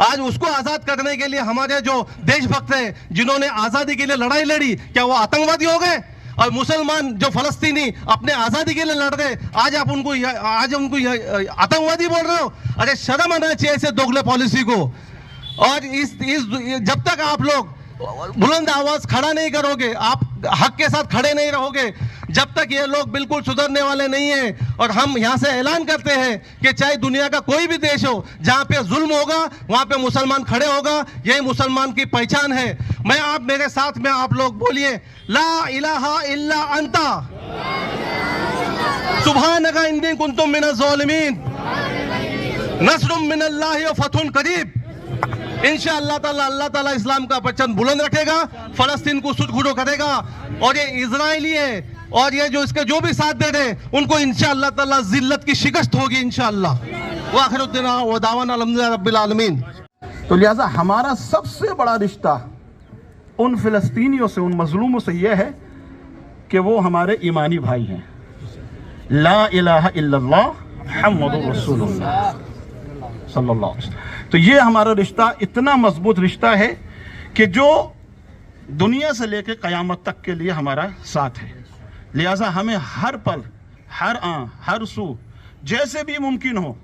आज उसको आजाद करने के लिए हमारे जो देशभक्त हैं, जिन्होंने आजादी के लिए लड़ाई लड़ी, क्या वो आतंकवादी हो गए? और मुसलमान जो फलस्तीनी अपने आजादी के लिए लड़ रहे, आज उनको आतंकवादी बोल रहे हो? अरे शर्म आना चाहिए ऐसे दोगले पॉलिसी को। और जब तक आप लोग बुलंद आवाज खड़ा नहीं करोगे, आप हक के साथ खड़े नहीं रहोगे, जब तक ये लोग बिल्कुल सुधरने वाले नहीं हैं। और हम यहाँ से ऐलान करते हैं कि चाहे दुनिया का कोई भी देश हो, जहाँ पे जुल्म होगा वहाँ पे मुसलमान खड़े होगा, यही मुसलमान की पहचान है। मेरे साथ में आप लोग बोलिए, ला इलाहा इल्ला अंता सुब्हानका इन्नी कुन्तुम मिनज़ ज़ालिमीन नस्रुम मिनल्लाहि व फतहुन करीब। इंशाअल्लाह ताला अल्लाह ताला इस्लाम का परचम बुलंद रखेगा, फलस्तीन को सुरखुरो करेगा। और ये इजरायली है, और ये जो इसके जो भी साथ दे रहे, उनको इंशाअल्लाह ताला जिल्लत की शिकस्त होगी इंशाअल्लाह। व आखिरुद्दीन व दावाना अल्हम्दुलिल्लाहि रब्बिल आलमीन। तो लिहाजा हमारा सबसे बड़ा रिश्ता उन फिलिस्तीनियों से, उन मजलूमों से यह है कि वो हमारे ईमानी भाई हैं। ला इलाहा इल्लल्लाह मुहम्मदुर रसूलुल्लाह सल्लल्लाहु अलैहि वसल्लम। तो ये हमारा रिश्ता इतना मजबूत रिश्ता है कि जो दुनिया से लेकर क़यामत तक के लिए हमारा साथ है। लिहाजा हमें हर पल, हर हर सू, जैसे भी मुमकिन हो,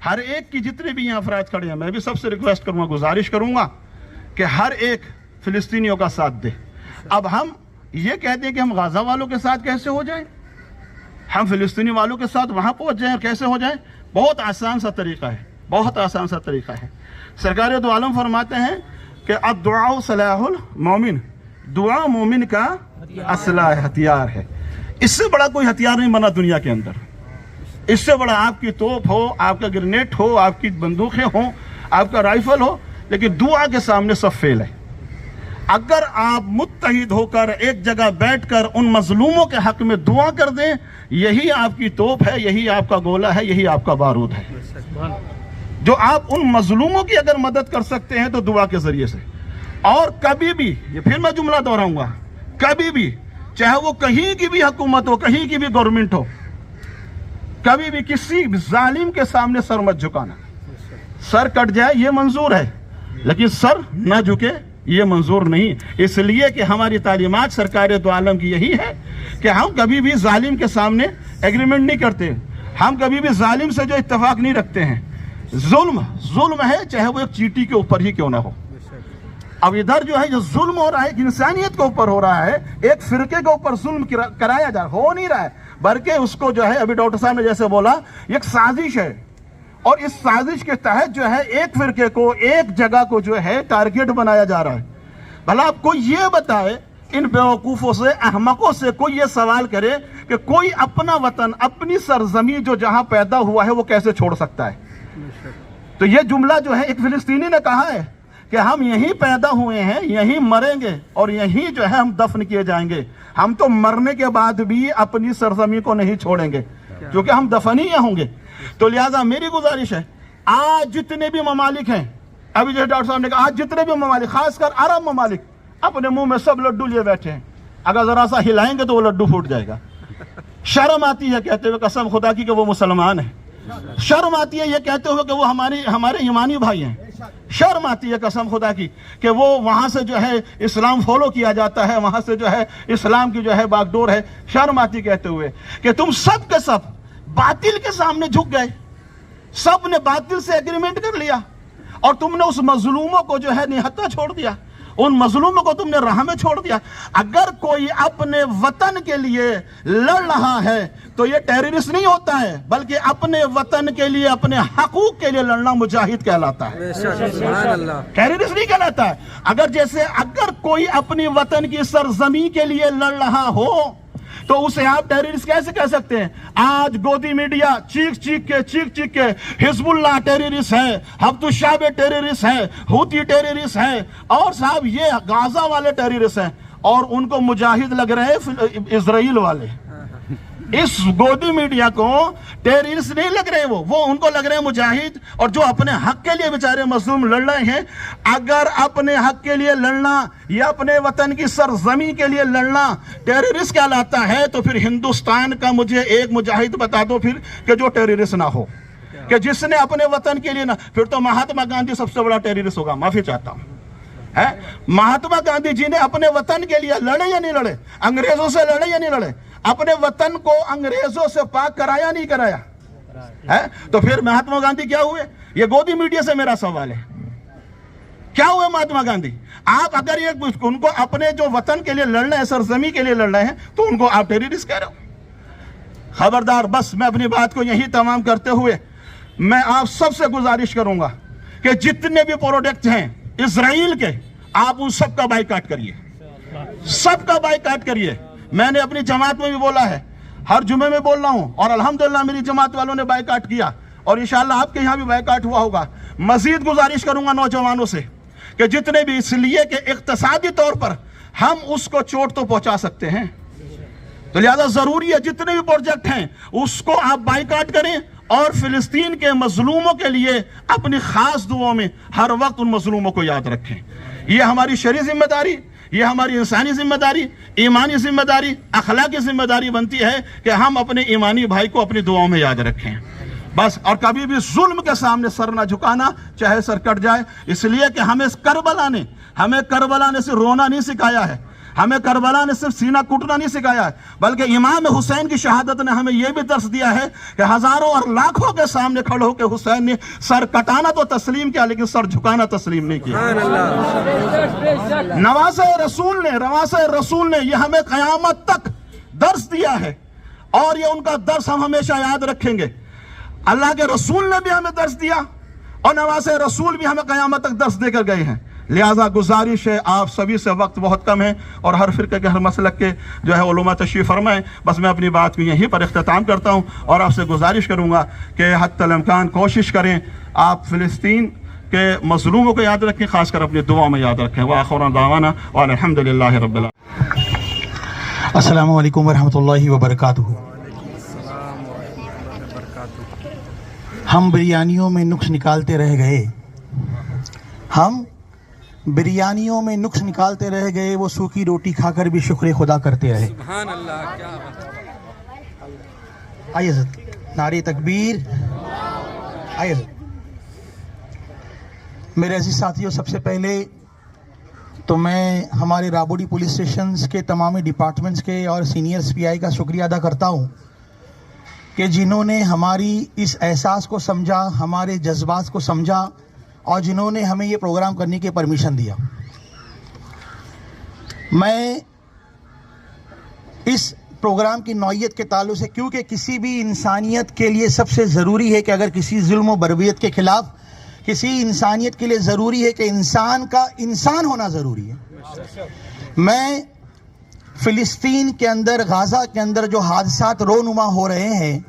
हर एक की जितने भी यहाँ अफराद खड़े हैं, मैं भी सबसे रिक्वेस्ट करूँगा, गुजारिश करूँगा कि हर एक फ़िलिस्तीनियों का साथ दे। अब हम ये कहते हैं कि हम गाज़ा वालों के साथ कैसे हो जाएं, हम फ़िलिस्तीनी वालों के साथ वहाँ पहुँच जाएं और कैसे हो जाएं? बहुत आसान सा तरीक़ा है, बहुत आसान सा तरीक़ा है। सरकार दो आलम फरमाते हैं कि अद्दुआ सलाहुल मोमिन, दुआ मोमिन का असलाह हथियार है। इससे बड़ा कोई हथियार नहीं बना दुनिया के अंदर। इससे बड़ा आपकी तोप हो, आपका ग्रेनेड हो, आपकी बंदूकें हो, आपका राइफल हो, लेकिन दुआ के सामने सब फेल है। अगर आप मुत्तहिद होकर एक जगह बैठकर उन मजलूमों के हक में दुआ कर दें, यही आपकी तोप है, यही आपका गोला है, यही आपका बारूद है। जो आप उन मजलूमों की अगर मदद कर सकते हैं तो दुआ के जरिए से। और कभी भी, ये फिर मैं जुमला दोहराऊंगा, कभी भी, चाहे वो कहीं की भी हुकूमत हो, कहीं की भी गवर्नमेंट हो, कभी भी किसी जालिम के सामने सर मत झुकाना। सर कट जाए ये मंजूर है, लेकिन सर न झुके ये मंजूर नहीं। इसलिए कि हमारी तालीमात सरकार दो आलम की यही है कि हम कभी भी जालिम के सामने एग्रीमेंट नहीं करते, हम कभी भी जालिम से जो इत्तेफाक नहीं रखते हैं। जुल्म है, चाहे वो एक चींटी के ऊपर ही क्यों ना हो। अब इधर जो है, जो जुल्म हो रहा है इंसानियत के ऊपर हो रहा है, एक फिरके के ऊपर जुल्म कराया जा रहा, हो नहीं रहा है, बल्कि उसको जो है, अभी डॉक्टर साहब ने जैसे बोला, एक साजिश है। और इस साजिश के तहत जो है एक फिरके को, एक जगह को जो है टारगेट बनाया जा रहा है। भला आपको ये बताए, इन बेवकूफ़ों से, अहमकों से कोई ये सवाल करे कि कोई अपना वतन, अपनी सरजमीन जो जहां पैदा हुआ है, वो कैसे छोड़ सकता है? तो ये जुमला जो है एक फिलिस्तीनी ने कहा है कि हम यहीं पैदा हुए हैं, यहीं मरेंगे और यहीं जो है हम दफन किए जाएंगे। हम तो मरने के बाद भी अपनी सरजमीन को नहीं छोड़ेंगे, क्योंकि हम दफन ही होंगे। तो लिहाजा मेरी गुजारिश है, आज जितने भी ममालिक हैं, अभी जो डॉक्टर साहब ने कहा, आज जितने भी ममालिक, खासकर अरब ममालिक, अपने मुंह में सब लड्डू लिए बैठे हैं। अगर जरा सा हिलाएंगे तो वो लड्डू फूट जाएगा। शर्म आती है कहते हुए कसम खुदा की कि वो मुसलमान है। शर्म आती है ये कहते हुए कि वो हमारे ईमानी भाई हैं। शर्म आती है कसम खुदा की कि वो वहां से जो है इस्लाम फॉलो किया जाता है, वहां से जो है इस्लाम की जो है बागडोर है। शर्म आती कहते हुए कि तुम सब के सब बातिल के सामने झुक गए, सब ने बातिल से एग्रीमेंट कर लिया और तुमने उस मजलूमों को जो है निहत्था छोड़ दिया, उन मजलूमों को तुमने राह में छोड़ दिया। अगर कोई अपने वतन के लिए लड़ रहा है तो ये टेररिस्ट नहीं होता है, बल्कि अपने वतन के लिए, अपने हकूक के लिए लड़ना मुजाहिद कहलाता है, टेररिस्ट नहीं कहलाता है। अगर कोई अपनी वतन की सरजमी के लिए लड़ रहा हो तो उसे आप टेररिस्ट कैसे कह सकते हैं? आज गोदी मीडिया चीख चीख के हिजबुल्लाह टेररिस्ट है, हफ्तुशाबे टेररिस्ट है, हुती टेररिस्ट है, और साहब ये गाजा वाले टेररिस्ट हैं, और उनको मुजाहिद लग रहे हैं इजराइल वाले। इस गोदी मीडिया को टेररिस्ट नहीं लग रहे, वो उनको लग रहे हैं मुजाहिद, और जो अपने हक के लिए बेचारे मजलूम लड़ रहे हैं। अगर अपने हक के लिए लड़ना या अपने वतन की सरजमी के लिए लड़ना टेररिस्ट कहलाता है, तो फिर हिंदुस्तान का मुझे एक मुजाहिद बता दो फिर कि जो टेररिस्ट ना हो, कि जिसने अपने वतन के लिए ना, फिर तो महात्मा गांधी सबसे बड़ा टेररिस्ट होगा। माफी चाहता हूं, है महात्मा गांधी जी ने अपने वतन के लिए लड़े या नहीं लड़े? अंग्रेजों से लड़े या नहीं लड़े? अपने वतन को अंग्रेजों से पाक कराया नहीं कराया? है तो फिर महात्मा गांधी क्या हुए? ये गोदी मीडिया से मेरा सवाल है, क्या हुए महात्मा गांधी? आप अगर ये उनको अपने जो वतन के लिए लड़ रहे हैं, सरजमी के लिए लड़ रहे हैं, तो उनको आप टेररिस्ट कह रहे हो? खबरदार। बस मैं अपनी बात को यही तमाम करते हुए मैं आप सबसे गुजारिश करूंगा कि जितने भी प्रोडक्ट हैं इजराइल के, आप उन सबका बाइकाट करिए, सबका बाइकाट करिए। मैंने अपनी जमात में भी बोला है, हर जुमे में बोल रहा हूं, और अल्हम्दुलिल्लाह मेरी जमात वालों ने बाइकाट किया, और इंशाअल्लाह आपके यहां भी बाइकाट हुआ होगा। मजीद गुजारिश करूंगा नौजवानों से कि जितने भी, इसलिए कि इक्तिसादी तौर पर हम उसको चोट तो पहुंचा सकते हैं, तो लिहाजा जरूरी है जितने भी प्रोजेक्ट हैं उसको आप बाइकाट करें, और फिलिस्तीन के मजलूमों के लिए अपनी खास दुआओं में हर वक्त उन मजलूमों को याद रखें। यह हमारी शरई जिम्मेदारी, यह हमारी इंसानी जिम्मेदारी, ईमानी जिम्मेदारी, अखलाकी जिम्मेदारी बनती है कि हम अपने ईमानी भाई को अपनी दुआओं में याद रखें बस। और कभी भी जुल्म के सामने सर ना झुकाना, चाहे सर कट जाए। इसलिए कि हमें करबला ने सिर्फ रोना नहीं सिखाया है, हमें करबला ने सिर्फ सीना कूटना नहीं सिखाया है, बल्कि इमाम हुसैन की शहादत ने हमें यह भी दर्श दिया है कि हजारों और लाखों के सामने खड़े होकर हुसैन ने सर कटाना तो तस्लीम किया, लेकिन सर झुकाना तस्लीम नहीं किया। नवासे रसूल ने यह हमें कयामत तक दर्श दिया है, और यह उनका दर्श हम हमेशा याद रखेंगे। अल्लाह के रसूल ने भी हमें दर्श दिया, और नवासे रसूल भी हमें कयामत तक दर्श देकर गए हैं। लिहाजा गुजारिश है आप सभी से, वक्त बहुत कम है और हर फिरके के, हर मसलक के जो है उलमा तशरीफ़ फरमाएं। बस मैं अपनी बात को यहीं पर इख्तिताम करता हूं और आपसे गुजारिश करूंगा कि हत्तल इम्कान कोशिश करें आप फ़िलिस्तीन के मज़लूमों को याद रखें, खासकर अपनी दुआओं में याद रखें। व आखिर दावाना व अल्हम्दुलिल्लाहि रब्बिल आलमीन। अस्सलामु अलैकुम वरहमतुल्लाहि वबरकातुहू। हम बिरयानियों में नुक्स निकालते रह गए, बिरयानियों में नुक्स निकालते रह गए, वो सूखी रोटी खाकर भी शुक्र खुदा करते रहे। सुभान अल्लाह, क्या बात। आइए नारे तकबीर। आइए मेरे अजीज साथियों, सबसे पहले तो मैं हमारे राबोडी पुलिस स्टेशन के तमाम डिपार्टमेंट्स के और सीनियर SPI का शुक्रिया अदा करता हूँ कि जिन्होंने हमारी इस एहसास को समझा, हमारे जज्बात को समझा, और जिन्होंने हमें ये प्रोग्राम करने की परमिशन दिया। मैं इस प्रोग्राम की नौइयत के ताल्लुक से, क्योंकि किसी भी इंसानियत के लिए सबसे ज़रूरी है कि अगर किसी जुल्म व बरबियत के ख़िलाफ़, किसी इंसानियत के लिए ज़रूरी है कि इंसान का इंसान होना ज़रूरी है। मैं फ़िलिस्तीन के अंदर, गाज़ा के अंदर जो हादसात रोनुमा हो रहे हैं,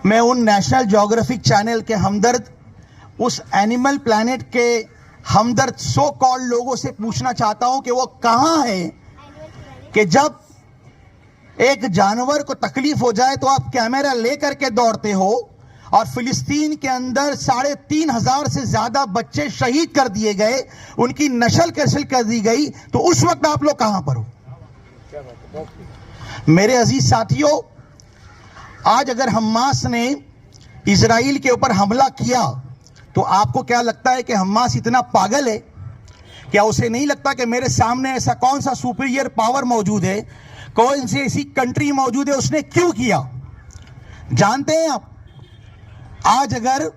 मैं उन नेशनल ज्योग्राफिक चैनल के हमदर्द, उस एनिमल प्लैनेट के हमदर्द सो कॉल्ड लोगों से पूछना चाहता हूं कि वो कहां है कि जब एक जानवर को तकलीफ हो जाए तो आप कैमरा लेकर के दौड़ते हो, और फिलिस्तीन के अंदर 3,500 से ज्यादा बच्चे शहीद कर दिए गए, उनकी नस्ल कत्ल कर दी गई, तो उस वक्त आप लोग कहां पर हो? मेरे अजीज साथियों, आज अगर हमास ने इजराइल के ऊपर हमला किया, तो आपको क्या लगता है कि हमास इतना पागल है? क्या उसे नहीं लगता कि मेरे सामने ऐसा कौन सा सुपीरियर पावर मौजूद है, कौन सी ऐसी कंट्री मौजूद है, उसने क्यों किया? जानते हैं आप, आज अगर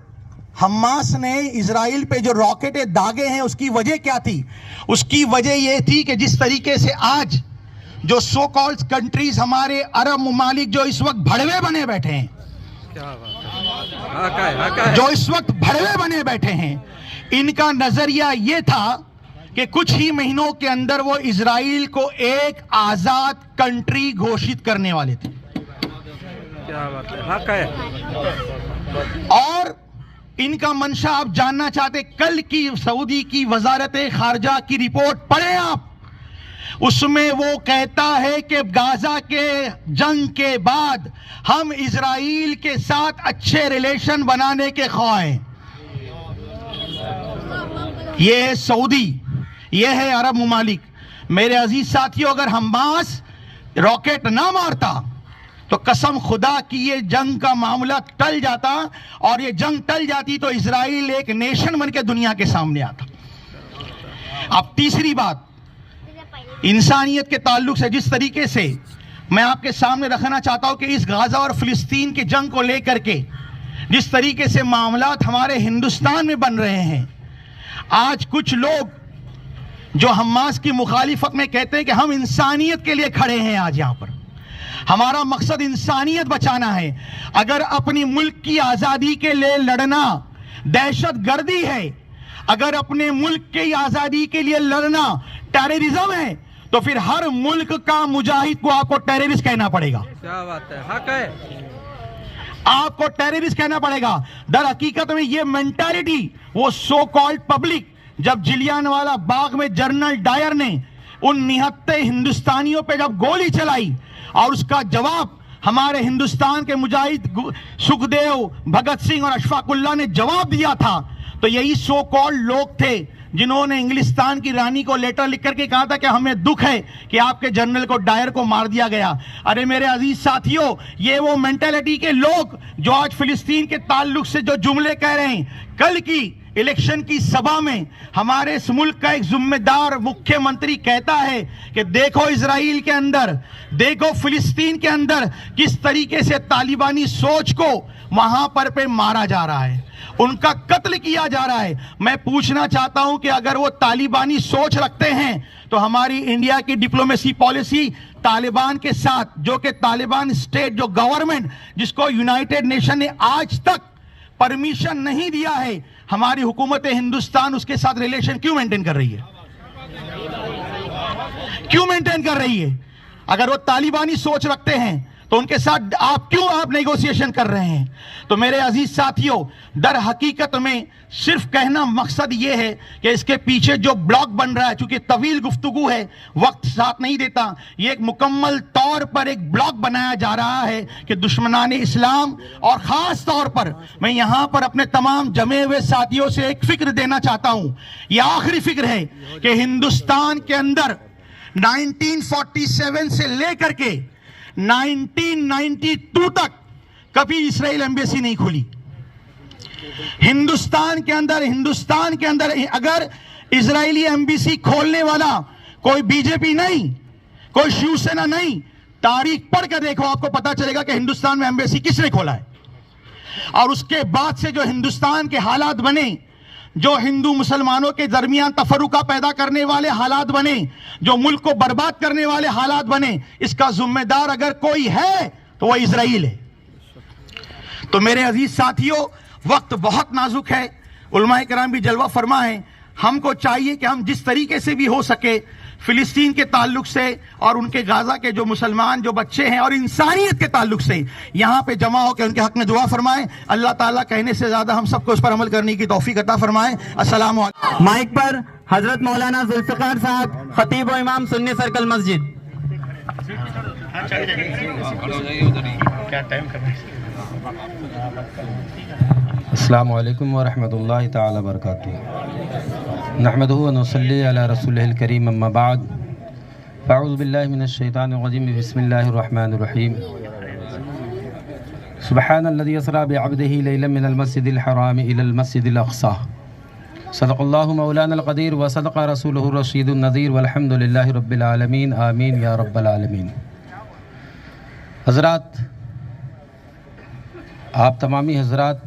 हमास ने इजराइल पे जो रॉकेटें दागे हैं उसकी वजह क्या थी? उसकी वजह यह थी कि जिस तरीके से आज जो सो कॉल्ड कंट्रीज, हमारे अरब ममालिक जो इस वक्त भड़वे बने बैठे हैं, जो इस वक्त भड़वे बने बैठे हैं, इनका नजरिया यह था कि कुछ ही महीनों के अंदर वो इजराइल को एक आजाद कंट्री घोषित करने वाले थे। क्या बात है, हक है। और इनका मंशा आप जानना चाहते, कल की सऊदी की वजारत खारजा की रिपोर्ट पढ़े आप, उसमें वो कहता है कि गाजा के जंग के बाद हम इजराइल के साथ अच्छे रिलेशन बनाने के ख्वाह हैं। ये है सऊदी, ये है अरब ममालिक। मेरे अजीज साथियों, अगर हमास रॉकेट ना मारता तो कसम खुदा की ये जंग का मामला टल जाता, और ये जंग टल जाती तो इजराइल एक नेशन बनकर दुनिया के सामने आता। अब तीसरी बात, इंसानियत के ताल्लुक से जिस तरीके से मैं आपके सामने रखना चाहता हूं कि इस गाजा और फिलिस्तीन की जंग को लेकर के जिस तरीके से मामलात हमारे हिंदुस्तान में बन रहे हैं, आज कुछ लोग जो हमास की मुखालिफत में कहते हैं कि हम इंसानियत के लिए खड़े हैं, आज यहां पर हमारा मकसद इंसानियत बचाना है। अगर अपनी मुल्क की आजादी के लिए लड़ना दहशत गर्दी है, अगर अपने मुल्क की आजादी के लिए लड़ना टेररिज्म है, तो फिर हर मुल्क का मुजाहिद को आपको टेररिस्ट कहना पड़ेगा। क्या बात है, हक है। आपको टेररिस्ट कहना पड़ेगा। दर हकीकत में ये मेंटालिटी वो सो कॉल्ड पब्लिक, जब जिलियांवाला बाग में जनरल डायर ने उन निहत्ते हिंदुस्तानियों पे जब गोली चलाई और उसका जवाब हमारे हिंदुस्तान के मुजाहिद सुखदेव, भगत सिंह और अशफाकुल्ला ने जवाब दिया था, तो यही सो कॉल्ड लोग थे जिन्होंने इंग्लिस्तान की रानी को लेटर लिख करके कहा था कि हमें दुख है कि आपके जनरल को, डायर को मार दिया गया। अरे मेरे अजीज साथियों, ये वो मेंटालिटी के लोग जो आज फिलिस्तीन के ताल्लुक से जो जुमले कह रहे हैं, कल की इलेक्शन की सभा में हमारे इस मुल्क का एक जिम्मेदार मुख्यमंत्री कहता है कि देखो इजराइल के अंदर, देखो फिलिस्तीन के अंदर किस तरीके से तालिबानी सोच को वहां पर पे मारा जा रहा है, उनका कत्ल किया जा रहा है। मैं पूछना चाहता हूं कि अगर वो तालिबानी सोच रखते हैं तो हमारी इंडिया की डिप्लोमेसी पॉलिसी तालिबान के साथ, जो कि तालिबान स्टेट जो गवर्नमेंट जिसको यूनाइटेड नेशन ने आज तक परमिशन नहीं दिया है, हमारी हुकूमत हिंदुस्तान उसके साथ रिलेशन क्यों मेंटेन कर रही है? क्यों मेंटेन कर रही है? अगर वो तालिबानी सोच रखते हैं तो उनके साथ आप नेगोशिएशन कर रहे हैं? तो मेरे अजीज साथियों, दर हकीकत में सिर्फ कहना मकसद ये है कि इसके पीछे जो ब्लॉक बन रहा है, चूंकि तवील गुफ्तगू है, वक्त साथ नहीं देता, ये एक मुकम्मल तौर पर एक ब्लॉक बनाया जा रहा है कि दुश्मनाने इस्लाम, और खास तौर पर मैं यहां पर अपने तमाम जमे हुए साथियों से एक फिक्र देना चाहता हूं। यह आखिरी फिक्र है कि हिंदुस्तान के अंदर 1947 से लेकर के 1992 तक कभी इस्राइल एम्बेसी नहीं खुली। हिंदुस्तान के अंदर अगर इजरायली एम्बेसी खोलने वाला कोई बीजेपी नहीं, कोई शिवसेना नहीं, तारीख पढ़ कर देखो, आपको पता चलेगा कि हिंदुस्तान में एम्बेसी किसने खोला है। और उसके बाद से जो हिंदुस्तान के हालात बने, जो हिंदू मुसलमानों के दरमियान तफरुका पैदा करने वाले हालात बने, जो मुल्क को बर्बाद करने वाले हालात बने, इसका जिम्मेदार अगर कोई है तो वह इजराइल है। तो मेरे अजीज साथियों, वक्त बहुत नाजुक है, उलमाए कराम भी जलवा फरमा है। हमको चाहिए कि हम जिस तरीके से भी हो सके फिलिस्तीन के ताल्लुक से और उनके गाजा के जो मुसलमान जो बच्चे हैं और इंसानियत के ताल्लुक से यहाँ पे जमा होकर उनके हक में दुआ फरमाएं। अल्लाह ताला कहने से ज्यादा हम सबको उस पर अमल करने की तौफीक अता फरमाएं। अस्सलाम वालेकुम। माइक पर हजरत मौलाना जुल्फिकार साहब, खतीब व इमाम सुन्नी सर्कल मस्जिद। अस्सलामु अलैकुम व रहमतुल्लाहि तआला व बरकातुहू। नहमदुहु व नुसल्ली अला रसूलिहिल करीम, अम्मा बाद। अऊज़ु बिल्लाहि मिनश शैतानिर रजीम, बिस्मिल्लाहिर रहमानिर रहीम। सुब्हानल्लज़ी असरा बिअब्दिही लैलन मिनल मस्जिदिल हराम इलल मस्जिदिल अक़सा सदक़ल्लाहु मौलाना अल-क़दीर व सदक़ रसूलुहु रशीदुन नज़ीर वल्हम्दुलिल्लाहि रब्बिल आलमीन आमीन या रब्बल आलमीन। हज़रात, आप तमामी हज़रात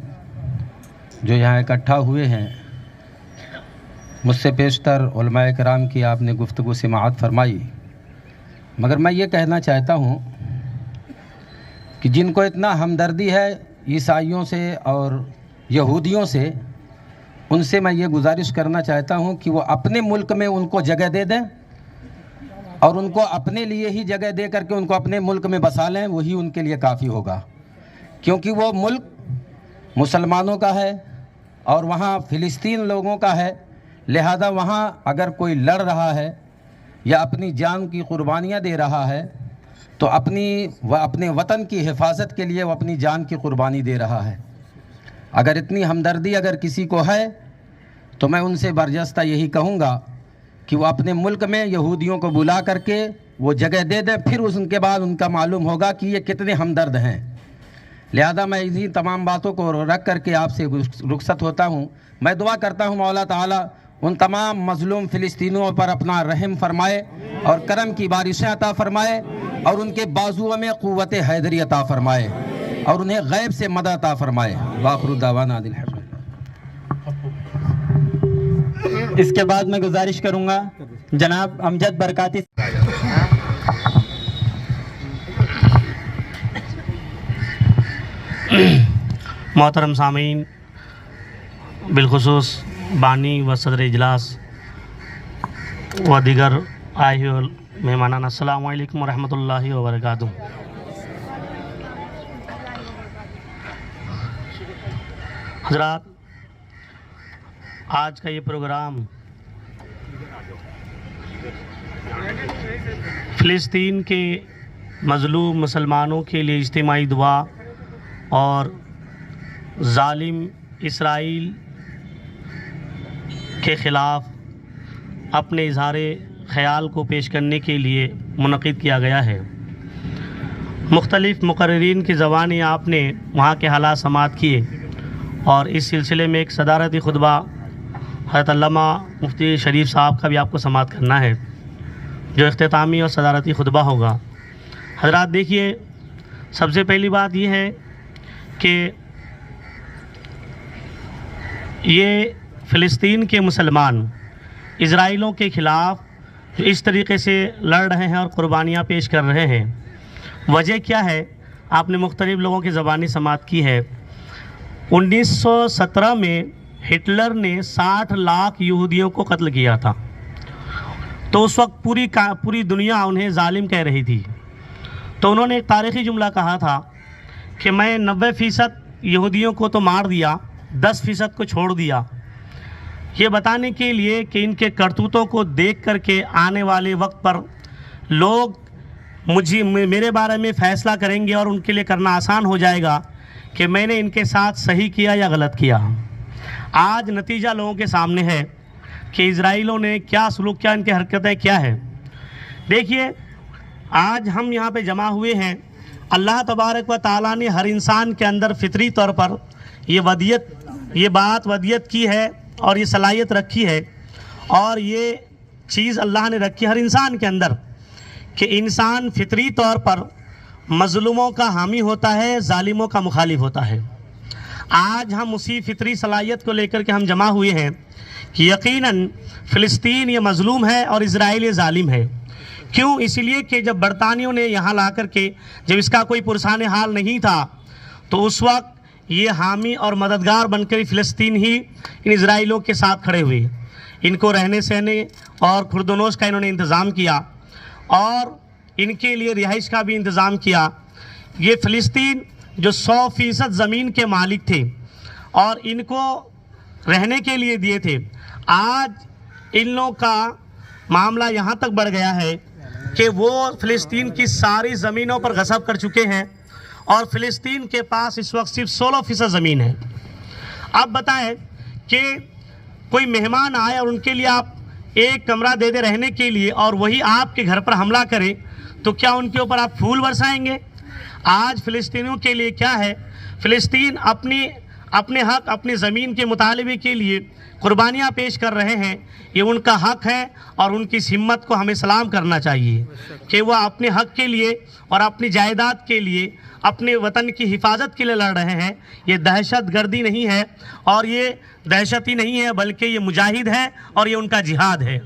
जो यहाँ इकट्ठा हुए हैं, मुझसे पेशतर उलमाए किराम की आपने गुफ्तगू समाअत फरमाई, मगर मैं ये कहना चाहता हूँ कि जिनको इतना हमदर्दी है ईसाइयों से और यहूदियों से, उनसे मैं ये गुजारिश करना चाहता हूँ कि वो अपने मुल्क में उनको जगह दे दें और उनको अपने लिए ही जगह दे करके उनको अपने मुल्क में बसा लें, वही उनके लिए काफ़ी होगा। क्योंकि वो मुल्क मुसलमानों का है और वहाँ फ़िलिस्तीन लोगों का है, लिहाजा वहाँ अगर कोई लड़ रहा है या अपनी जान की कुर्बानियाँ दे रहा है तो अपने वतन की हिफाजत के लिए वो अपनी जान की कुर्बानी दे रहा है। अगर इतनी हमदर्दी अगर किसी को है तो मैं उनसे बरजस्ता यही कहूँगा कि वो अपने मुल्क में यहूदियों को बुला करके वो जगह दे दें, फिर उनके बाद उनका मालूम होगा कि ये कितने हमदर्द हैं। लिहाजा मैं इसी तमाम बातों को रख करके आपसे रुखसत होता हूँ। मैं दुआ करता हूँ मौला ताला उन तमाम मज़लूम फ़िलिस्तीनियों पर अपना रहम फरमाए और करम की बारिशें अता फरमाए और उनके बाजुओं में क़ुव्वत हैदरी अता फरमाए और उन्हें गैब से मदद अता फरमाए। वाखिरु दावाना अल्हम्दुलिल्लाह। इसके बाद मैं गुजारिश करूंगा जनाब अमजद बरकाती। मोहतरम सामीन, बिलखुसूस बानी व सदर इजलास व दीगर आए हुए मेहमानान, अस्सलामु अलैकुम रहमतुल्लाहि व बरकातुहू। हज़रात, आज का ये प्रोग्राम फ़िलिस्तीन के मज़लूम मुसलमानों के लिए इज्तिमाई दुआ और ज़ालिम इसराइल के ख़िलाफ़ अपने इज़हार ख़याल को पेश करने के लिए मुनक़िद किया गया है। मुख्तलिफ़ मुक़र्रिरीन की ज़बानी आपने वहाँ के हालात समाअत किए और इस सिलसिले में एक सदारती खुतबा हज़रत अल्लामा मुफ्ती शरीफ साहब का भी आपको समाअत करना है, जो इख्तितामी और सदारती खुतबा होगा। हज़रात देखिए, सबसे पहली बात यह है कि ये फ़िलिस्तीन के मुसलमान इज़राइलों के ख़िलाफ़ जो इस तरीके से लड़ रहे हैं और क़ुरबानियाँ पेश कर रहे हैं, वजह क्या है आपने मुख्तलिफ़ लोगों की ज़बानी समाअत की है। 1917 में हिटलर ने 60 लाख यहूदियों को कत्ल किया था, तो उस वक्त पूरी दुनिया उन्हें जालिम कह रही थी। तो उन्होंने एक तारीख़ी जुमला कहा था कि मैं 90% यहूदियों को तो मार दिया, 10% को छोड़ दिया, ये बताने के लिए कि इनके करतूतों को देख करके आने वाले वक्त पर लोग मेरे बारे में फ़ैसला करेंगे और उनके लिए करना आसान हो जाएगा कि मैंने इनके साथ सही किया या गलत किया। आज नतीजा लोगों के सामने है कि इज़राइलों ने क्या सलूक किया, इनकी हरकतें क्या है। देखिए, आज हम यहाँ पे जमा हुए हैं, अल्लाह तबारक व तआला ने हर इंसान के अंदर फितरी तौर पर ये बात वदियत की है और ये सलाहियत रखी है और ये चीज़ अल्लाह ने रखी हर इंसान के अंदर कि इंसान फितरी तौर पर मज़लूमों का हामी होता है, जालिमों का मुखालिफ होता है। आज हम उसी फितरी सलाहियत को लेकर के हम जमा हुए हैं कि यकीनन फ़िलिस्तीन ये मज़लूम है और इज़राइल ये जालिम है। क्यों? इसलिए कि जब बरतानियों ने यहाँ ला कर के जब इसका कोई पुरसाने हाल नहीं था, तो उस वक्त ये हामी और मददगार बनकर फ़िलिस्तीन ही इन इज़राइलों के साथ खड़े हुए, इनको रहने सहने और खुर्दनोश का इन्होंने इंतज़ाम किया और इनके लिए रिहाइश का भी इंतज़ाम किया। ये फ़िलिस्तीन जो 100% ज़मीन के मालिक थे और इनको रहने के लिए दिए थे, आज इन लोगों का मामला यहाँ तक बढ़ गया है कि वो फ़िलिस्तीन की सारी ज़मीनों पर गसब कर चुके हैं और फ़िलिस्तीन के पास इस वक्त सिर्फ 16% ज़मीन है। अब बताएं कि कोई मेहमान आए और उनके लिए आप एक कमरा दे दे रहने के लिए और वही आपके घर पर हमला करे, तो क्या उनके ऊपर आप फूल बरसाएंगे? आज फ़िलिस्तीनियों के लिए क्या है फ़िलिस्तीन अपने हक, अपनी ज़मीन के मुतालबे के लिए कुर्बानियाँ पेश कर रहे हैं, ये उनका हक है और उनकी इस हिम्मत को हमें सलाम करना चाहिए कि वह अपने हक के लिए और अपनी जायदाद के लिए, अपने वतन की हिफाजत के लिए लड़ रहे हैं। ये दहशत गर्दी नहीं है और ये दहशत ही नहीं है, बल्कि ये मुजाहिद है और ये उनका जिहाद है।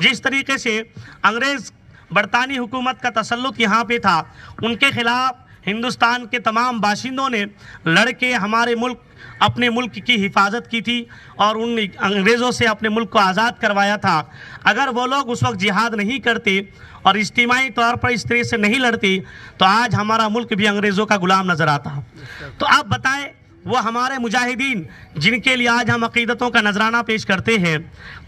जिस तरीके से अंग्रेज़ बरतानी हुकूमत का तसल्लुत यहाँ पे था, उनके ख़िलाफ़ हिंदुस्तान के तमाम बाशिंदों ने लड़ के अपने मुल्क की हिफाजत की थी और उन अंग्रेज़ों से अपने मुल्क को आज़ाद करवाया था। अगर वो लोग उस वक्त जिहाद नहीं करते और इज्तिमाई तौर पर इस तरह से नहीं लड़ते तो आज हमारा मुल्क भी अंग्रेज़ों का ग़ुलाम नज़र आता। तो आप बताएं, वो हमारे मुजाहिदीन जिनके लिए आज हम अक़ीदतों का नजराना पेश करते हैं,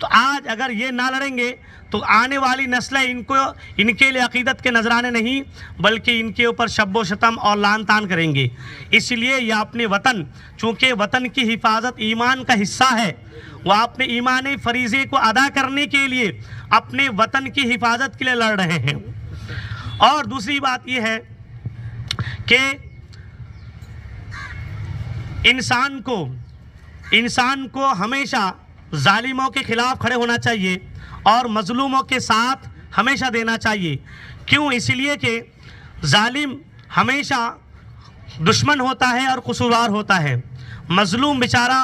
तो आज अगर ये ना लड़ेंगे तो आने वाली नस्लें इनके लिए अक़ीदत के नजराने नहीं बल्कि इनके ऊपर शब्बो शतम और लान तान करेंगे। इसलिए यह अपने वतन, चूँकि वतन की हिफाजत ईमान का हिस्सा है, वह अपने ईमानी फरीज़े को अदा करने के लिए अपने वतन की हिफाजत के लिए लड़ रहे हैं। और दूसरी बात यह है कि इंसान को हमेशा जालिमों के ख़िलाफ़ खड़े होना चाहिए और मज़लूमों के साथ हमेशा देना चाहिए। क्यों? इसलिए कि जालिम हमेशा दुश्मन होता है और कसूरवार होता है। मज़लूम बेचारा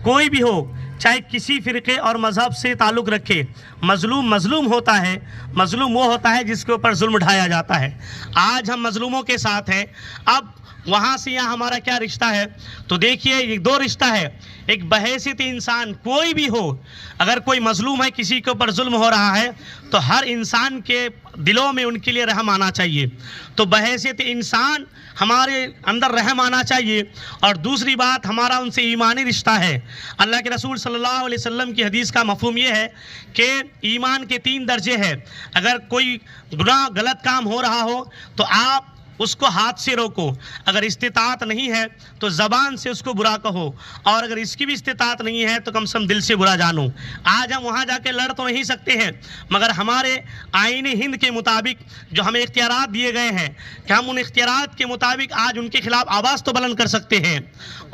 कोई भी हो, चाहे किसी फ़िरक़े और मज़हब से ताल्लुक़ रखे, मज़लूम होता है। मज़लूम वो होता है जिसके ऊपर जुल्म ढाया जाता है। आज हम मज़लूमों के साथ हैं। अब वहाँ से यहाँ हमारा क्या रिश्ता है? तो देखिए, ये दो रिश्ता है। एक बहैसियत इंसान कोई भी हो, अगर कोई मजलूम है, किसी के ऊपर जुल्म हो रहा है, तो हर इंसान के दिलों में उनके लिए रहम आना चाहिए। तो बहैसियत इंसान हमारे अंदर रहम आना चाहिए। और दूसरी बात, हमारा उनसे ईमानी रिश्ता है। अल्लाह के रसूल सल्लल्लाहु अलैहि वसल्लम की हदीस का मफ़हूम ये है कि ईमान के 3 दर्जे हैं। अगर कोई गुनाह गलत काम हो रहा हो तो आप उसको हाथ से रोको, अगर इस्तिताअत नहीं है तो ज़बान से उसको बुरा कहो, और अगर इसकी भी इस्तिताअत नहीं है तो कम से कम दिल से बुरा जानो। आज हम वहाँ जाके लड़ तो नहीं सकते हैं, मगर हमारे आईने हिंद के मुताबिक जो हमें इख्तियारात दिए गए हैं कि हम उन इख्तियारात के मुताबिक आज उनके ख़िलाफ़ आवाज़ तो बुलंद कर सकते हैं।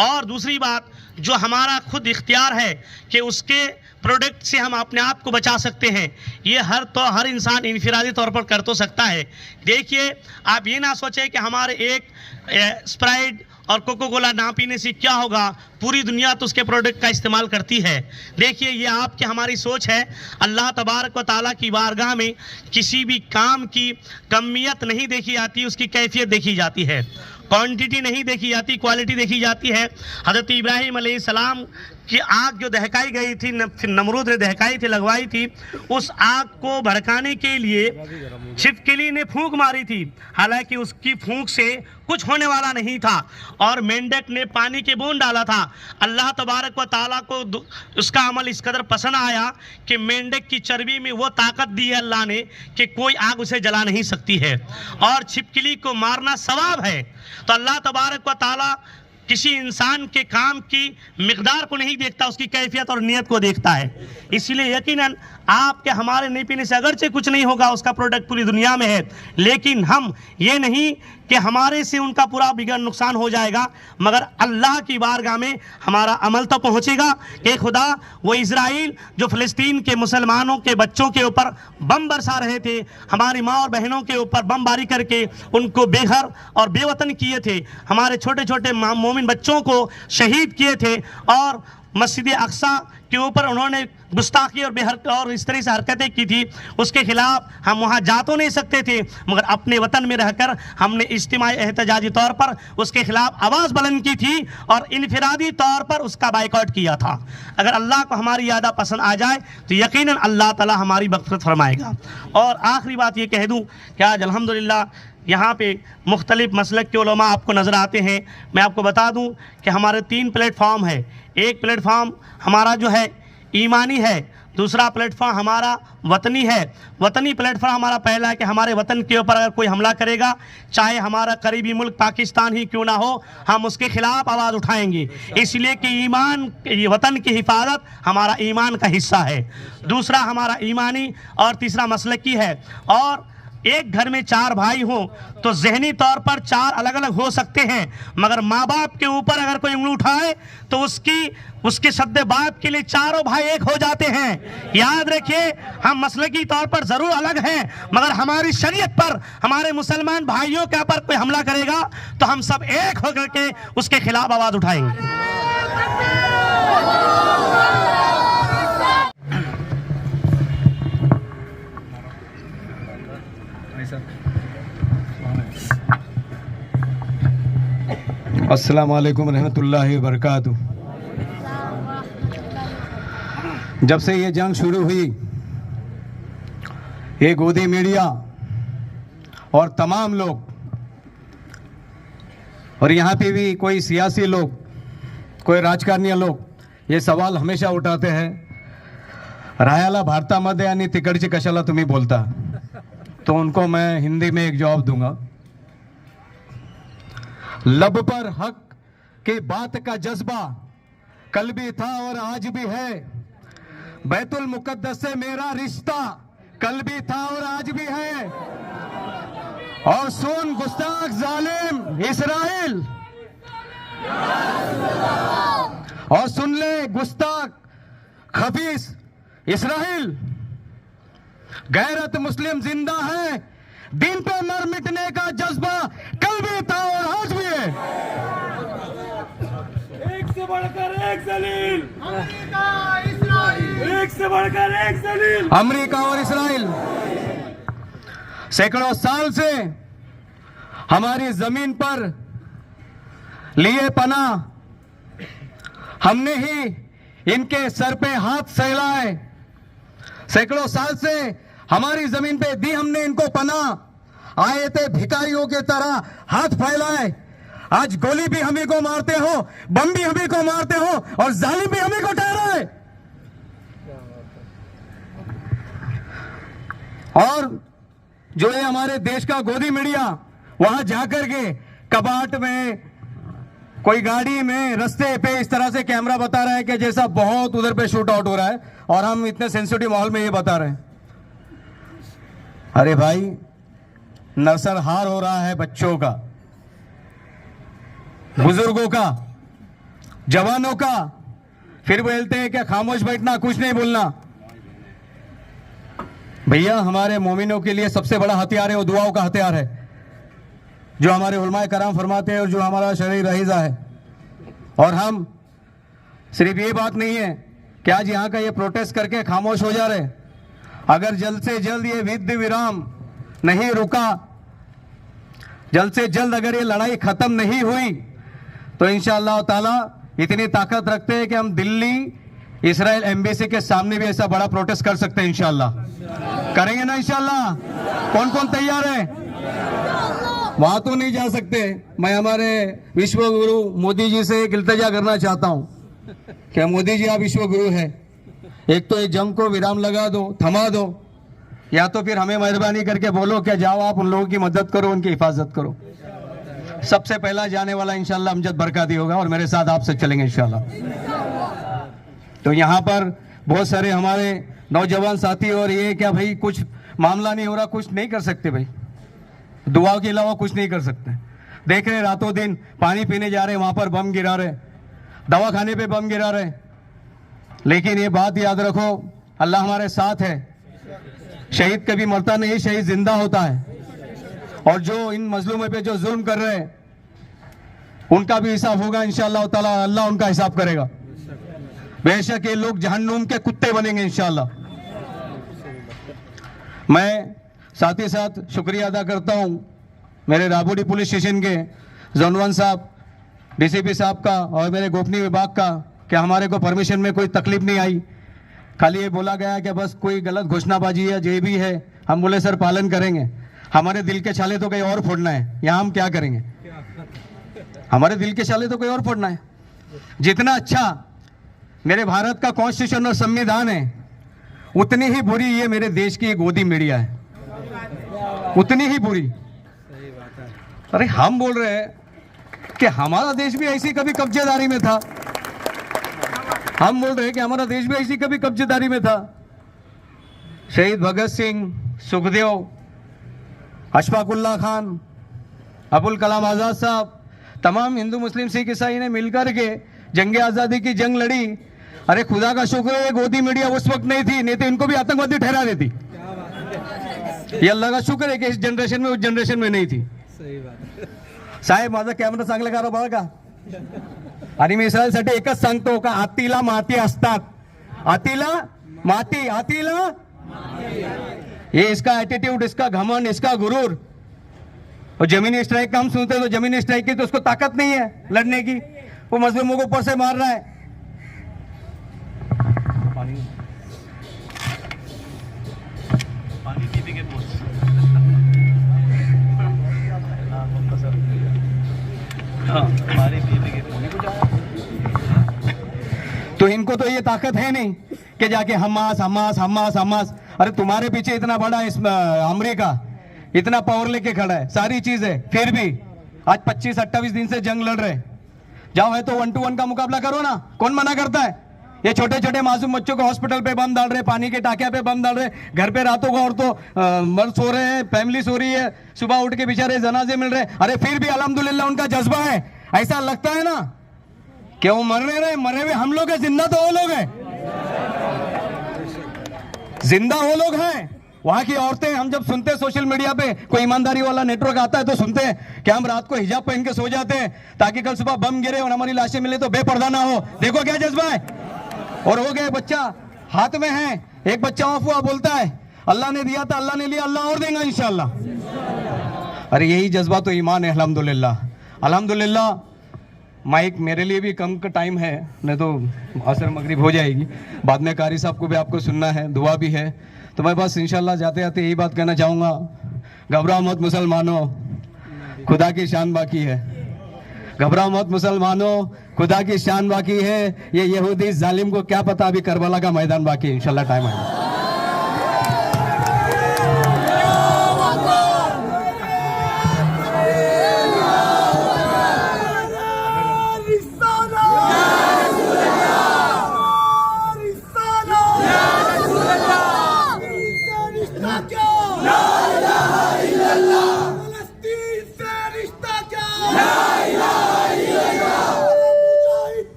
और दूसरी बात, जो हमारा खुद इख्तियार है कि उसके प्रोडक्ट से हम अपने आप को बचा सकते हैं, ये हर इंसान इनफिरादी तौर पर कर तो सकता है। देखिए, आप ये ना सोचें कि हमारे एक स्प्राइट और कोको कोला ना पीने से क्या होगा, पूरी दुनिया तो उसके प्रोडक्ट का इस्तेमाल करती है। देखिए, ये आपकी हमारी सोच है। अल्लाह तबारक व ताला की बारगाह में किसी भी काम की कमियत नहीं देखी जाती, उसकी कैफियत देखी जाती है। क्वांटिटी नहीं देखी जाती, क्वालिटी देखी जाती है। हज़रत इब्राहीम अलैहिस्सलाम की आग जो दहकाई गई थी, नमरूद ने दहकाई थी, लगवाई थी, उस आग को भड़काने के लिए छिपकली ने फूंक मारी थी, हालांकि उसकी फूंक से कुछ होने वाला नहीं था, और मेंढक ने पानी के बूंद डाला था। अल्लाह तबारक व ताला को उसका अमल इस कदर पसंद आया कि मेंढक की चर्बी में वो ताकत दी है अल्लाह ने कि कोई आग उसे जला नहीं सकती है, और छिपकली को मारना सवाब है। तो अल्लाह तबारक व ताला किसी इंसान के काम की मिकदार को नहीं देखता, उसकी कैफियत और नियत को देखता है। इसीलिए यकीनन आपके हमारे नहीं पीने से अगरचे कुछ नहीं होगा, उसका प्रोडक्ट पूरी दुनिया में है, लेकिन हम ये नहीं कि हमारे से उनका पूरा बिगड़ नुकसान हो जाएगा, मगर अल्लाह की बारगाह में हमारा अमल तो पहुँचेगा कि खुदा वो इज़राइल जो फ़लस्तीन के मुसलमानों के बच्चों के ऊपर बम बरसा रहे थे, हमारी माँ और बहनों के ऊपर बमबारी करके उनको बेघर और बेवतन किए थे, हमारे छोटे छोटे मोमिन बच्चों को शहीद किए थे, और मस्जिद अक्सा के ऊपर उन्होंने गुस्ताखी और इस तरह से हरकतें की थी, उसके ख़िलाफ़ हम वहाँ जा तो नहीं सकते थे, मगर अपने वतन में रहकर हमने इज्तिमाई एहतजाजी तौर पर उसके ख़िलाफ़ आवाज़ बुलंद की थी और इनफिरादी तौर पर उसका बाइकआउट किया था। अगर अल्लाह को हमारी यादा पसंद आ जाए तो यकीनन अल्लाह ताला हमारी मग़फ़िरत फरमाएगा। और आखिरी बात ये कह दूँ कि आज अल्हम्दुलिल्लाह यहाँ पे मुख्तलिफ़ मसलक के उलमा आपको नज़र आते हैं। मैं आपको बता दूँ कि हमारे 3 प्लेटफॉर्म है। एक प्लेटफॉर्म हमारा जो है ईमानी है, दूसरा प्लेटफॉर्म हमारा वतनी है। वतनी प्लेटफॉर्म हमारा पहला है कि हमारे वतन के ऊपर अगर कोई हमला करेगा, चाहे हमारा करीबी मुल्क पाकिस्तान ही क्यों ना हो, हम उसके ख़िलाफ़ आवाज़ उठाएंगे, इसलिए कि वतन की हिफाजत हमारा ईमान का हिस्सा है। दूसरा हमारा ईमानी और तीसरा मसलकी है। और एक घर में 4 भाई हों तो जहनी तौर पर 4 अलग अलग हो सकते हैं, मगर माँ बाप के ऊपर अगर कोई उंगली उठाए तो उसके सद्दे बाप के लिए चारों भाई एक हो जाते हैं। याद रखिए, हम मसलकी तौर पर जरूर अलग हैं, मगर हमारी शरीयत पर हमारे मुसलमान भाइयों के ऊपर कोई हमला करेगा तो हम सब एक होकर के उसके खिलाफ आवाज उठाएंगे। अस्सलाम वालेकुम रहमतुल्लाहि व बरकातुहू। जब से ये जंग शुरू हुई, ये गोदी मीडिया और तमाम लोग, और यहाँ पे भी कोई सियासी लोग, कोई राजकारणीय लोग ये सवाल हमेशा उठाते हैं, रायाला भारतामध्ये आणि तिकडची कशाला तुम्ही बोलता। तो उनको मैं हिंदी में एक जवाब दूंगा। लब पर हक की बात का जज्बा कल भी था और आज भी है, बैतुल मुकद्दस से मेरा रिश्ता कल भी था और आज भी है। और सुन गुस्ताख जालिम इस्राइल, और सुन ले गुस्ताख खबीस इस्राइल, गैरत मुस्लिम जिंदा है, दिन पे मर मिटने का जज्बा कल भी था और आज भी है। एक से बढ़कर एक जलील, एक से बढ़कर एक जलील, अमेरिका और इस्राइल सैकड़ों साल से हमारी जमीन पर लिए पनाह, हमने ही इनके सर पे हाथ सहलाए। सैकड़ों साल से हमारी जमीन पे दी हमने इनको पनाह, आए थे भिखारियों के तरह हाथ फैलाए। आज गोली भी हमें को मारते हो, बम भी हमें को मारते हो, और जालिम भी हमें को ठहराए। और जो है हमारे देश का गोदी मीडिया, वहां जाकर के कबाट में, कोई गाड़ी में, रास्ते पे इस तरह से कैमरा बता रहा है कि जैसा बहुत उधर पे शूट आउट हो रहा है, और हम इतने सेंसिटिव माहौल में ये बता रहे हैं। अरे भाई, नरसंहार हो रहा है बच्चों का, बुजुर्गों का, जवानों का, फिर बोलते हैं कि खामोश बैठना, कुछ नहीं बोलना। भैया, हमारे मोमिनों के लिए सबसे बड़ा हथियार है वो दुआओं का हथियार है, जो हमारे उलमाए कराम फरमाते हैं और जो हमारा शरई रहीज़ा है। और हम सिर्फ ये बात नहीं है कि आज यहाँ का ये प्रोटेस्ट करके खामोश हो जा रहे, अगर जल्द से जल्द ये युद्ध विराम नहीं रुका, जल्द से जल्द अगर ये लड़ाई खत्म नहीं हुई, तो इंशाअल्लाह ताला इतनी ताकत रखते हैं कि हम दिल्ली इजराइल एम्बेसी के सामने भी ऐसा बड़ा प्रोटेस्ट कर सकते हैं। इंशाअल्लाह करेंगे ना? इंशाअल्लाह। कौन कौन तैयार है? वहां तो नहीं जा सकते। मैं हमारे विश्व गुरु मोदी जी से एक इल्तिजा करना चाहता हूं कि मोदी जी, आप विश्व गुरु हैं, एक तो ये जंग को विराम लगा दो, थमा दो, या तो फिर हमें मेहरबानी करके बोलो कि जाओ आप उन लोगों की मदद करो, उनकी हिफाजत करो। सबसे पहला जाने वाला इंशाअल्लाह अमजद बरकाती होगा और मेरे साथ आपसे चलेंगे इंशाअल्लाह। तो यहाँ पर बहुत सारे हमारे नौजवान साथी, और ये क्या भाई कुछ मामला नहीं हो रहा, कुछ नहीं कर सकते भाई, दुआ के अलावा कुछ नहीं कर सकते। देख रहे रातों दिन पानी पीने जा रहे, वहां पर बम गिरा रहे, दवा खाने पे बम गिरा रहे। लेकिन ये बात याद रखो, अल्लाह हमारे साथ है। शहीद कभी मरता नहीं, शहीद जिंदा होता है। और जो इन मजलूमों पे जो जुल्म कर रहे हैं, उनका भी हिसाब होगा इंशाअल्लाह ताला, अल्लाह उनका हिसाब करेगा। बेशक ये लोग जहन्नुम के कुत्ते बनेंगे इंशाअल्लाह। मैं साथ ही साथ शुक्रिया अदा करता हूं मेरे राबोडी पुलिस स्टेशन के जोन 1 साहब, डीसीपी साहब का और मेरे गोपनीय विभाग का, कि हमारे को परमिशन में कोई तकलीफ नहीं आई। खाली ये बोला गया कि बस कोई गलत घोषणाबाजी है, जो भी है, हम बोले सर पालन करेंगे। हमारे दिल के छाले तो कहीं और फोड़ना है, यहाँ हम क्या करेंगे? हमारे दिल के छाले तो कोई और फोड़ना है। जितना अच्छा मेरे भारत का कॉन्स्टिट्यूशन और संविधान है, उतनी ही बुरी ये मेरे देश की गोदी मीडिया है, उतनी ही बुरी। अरे हम बोल रहे हैं कि हमारा देश भी ऐसी कभी कब्जेदारी में था, हम बोल रहे हैं कि हमारा देश भी ऐसी कभी कब्जेदारी में था। शहीद भगत सिंह, सुखदेव, अशफाकुल्ला खान, अबुल कलाम आज़ाद साहब, तमाम हिंदू मुस्लिम सिख ईसाई ने मिलकर के जंग आज़ादी की जंग लड़ी। अरे खुदा का शुक्र है गोदी मीडिया उस वक्त नहीं थी, नहीं तो इनको भी आतंकवादी ठहरा देती। ये अल्लाह का शुक्र है कि इस जनरेशन में उस जनरेशन में नहीं थी। साहेब माझा कॅमेरा चांगला करा बघा का। आणि मी इस्रायलसाठी एकच सांगतो का आतीला माती असतात, आतीला माती, आतीला ये इसका एटीट्यूड, इसका घमंड, इसका गुरूर। और जमीनी स्ट्राइक का हम सुनते तो जमीनी स्ट्राइक की तो उसको ताकत नहीं है लड़ने की, वो मजलूमों को ऊपर से मार रहा है। तो इनको तो ये ताकत है नहीं कि जाके हमास हमास हमास हमास। अरे तुम्हारे पीछे इतना बड़ा इस अमेरिका इतना पावर लेके खड़ा है, सारी चीज है, फिर भी आज 25-28 दिन से जंग लड़ रहे। जाओ है तो 1 to 1 का मुकाबला करो ना, कौन मना करता है। ये छोटे छोटे मासूम बच्चों को हॉस्पिटल पे बम डाल रहे, पानी के टाकिया पे बम डाल रहे, घर पे रातों को औरतों मर्द सो रहे हैं, फैमिली सो रही है, सुबह उठ के बेचारे जनाजे मिल रहे। अरे फिर भी अल्हम्दुलिल्लाह उनका जज्बा है। ऐसा लगता है ना कि वो मरने रहे, मरे हुए हम लोग हैं, जिंदा तो वो लोग हैं, जिंदा वो लोग हैं। वहां की औरतें, हम जब सुनते हैं सोशल मीडिया पे कोई ईमानदारी वाला नेटवर्क आता है तो सुनते हैं कि हम रात को हिजाब पहन के सो जाते हैं ताकि कल सुबह बम गिरे और हमारी लाशें मिले तो बेपर्दा ना हो। देखो क्या जज्बा है। और हो गए बच्चा हाथ में है, एक बच्चा ऑफ हुआ, बोलता है अल्लाह ने दिया था, अल्लाह ने लिया, अल्लाह और देगा इंशाल्लाह। अरे यही जज्बा तो ईमान है। अल्हम्दुलिल्लाह, अल्हम्दुलिल्लाह। माइक मेरे लिए भी कम का टाइम है, नहीं तो असर मगरिब हो जाएगी। बाद में कारी साहब को भी आपको सुनना है, दुआ भी है। तो मैं बस इंशाल्लाह जाते जाते यही बात कहना चाहूँगा, घबराओ मत मुसलमानों, खुदा की शान बाकी है। घबराओ मत मुसलमानों, खुदा की शान बाकी है। ये यहूदी जालिम को क्या पता अभी करबला का मैदान बाकी है। इंशाल्लाह टाइम आएगा।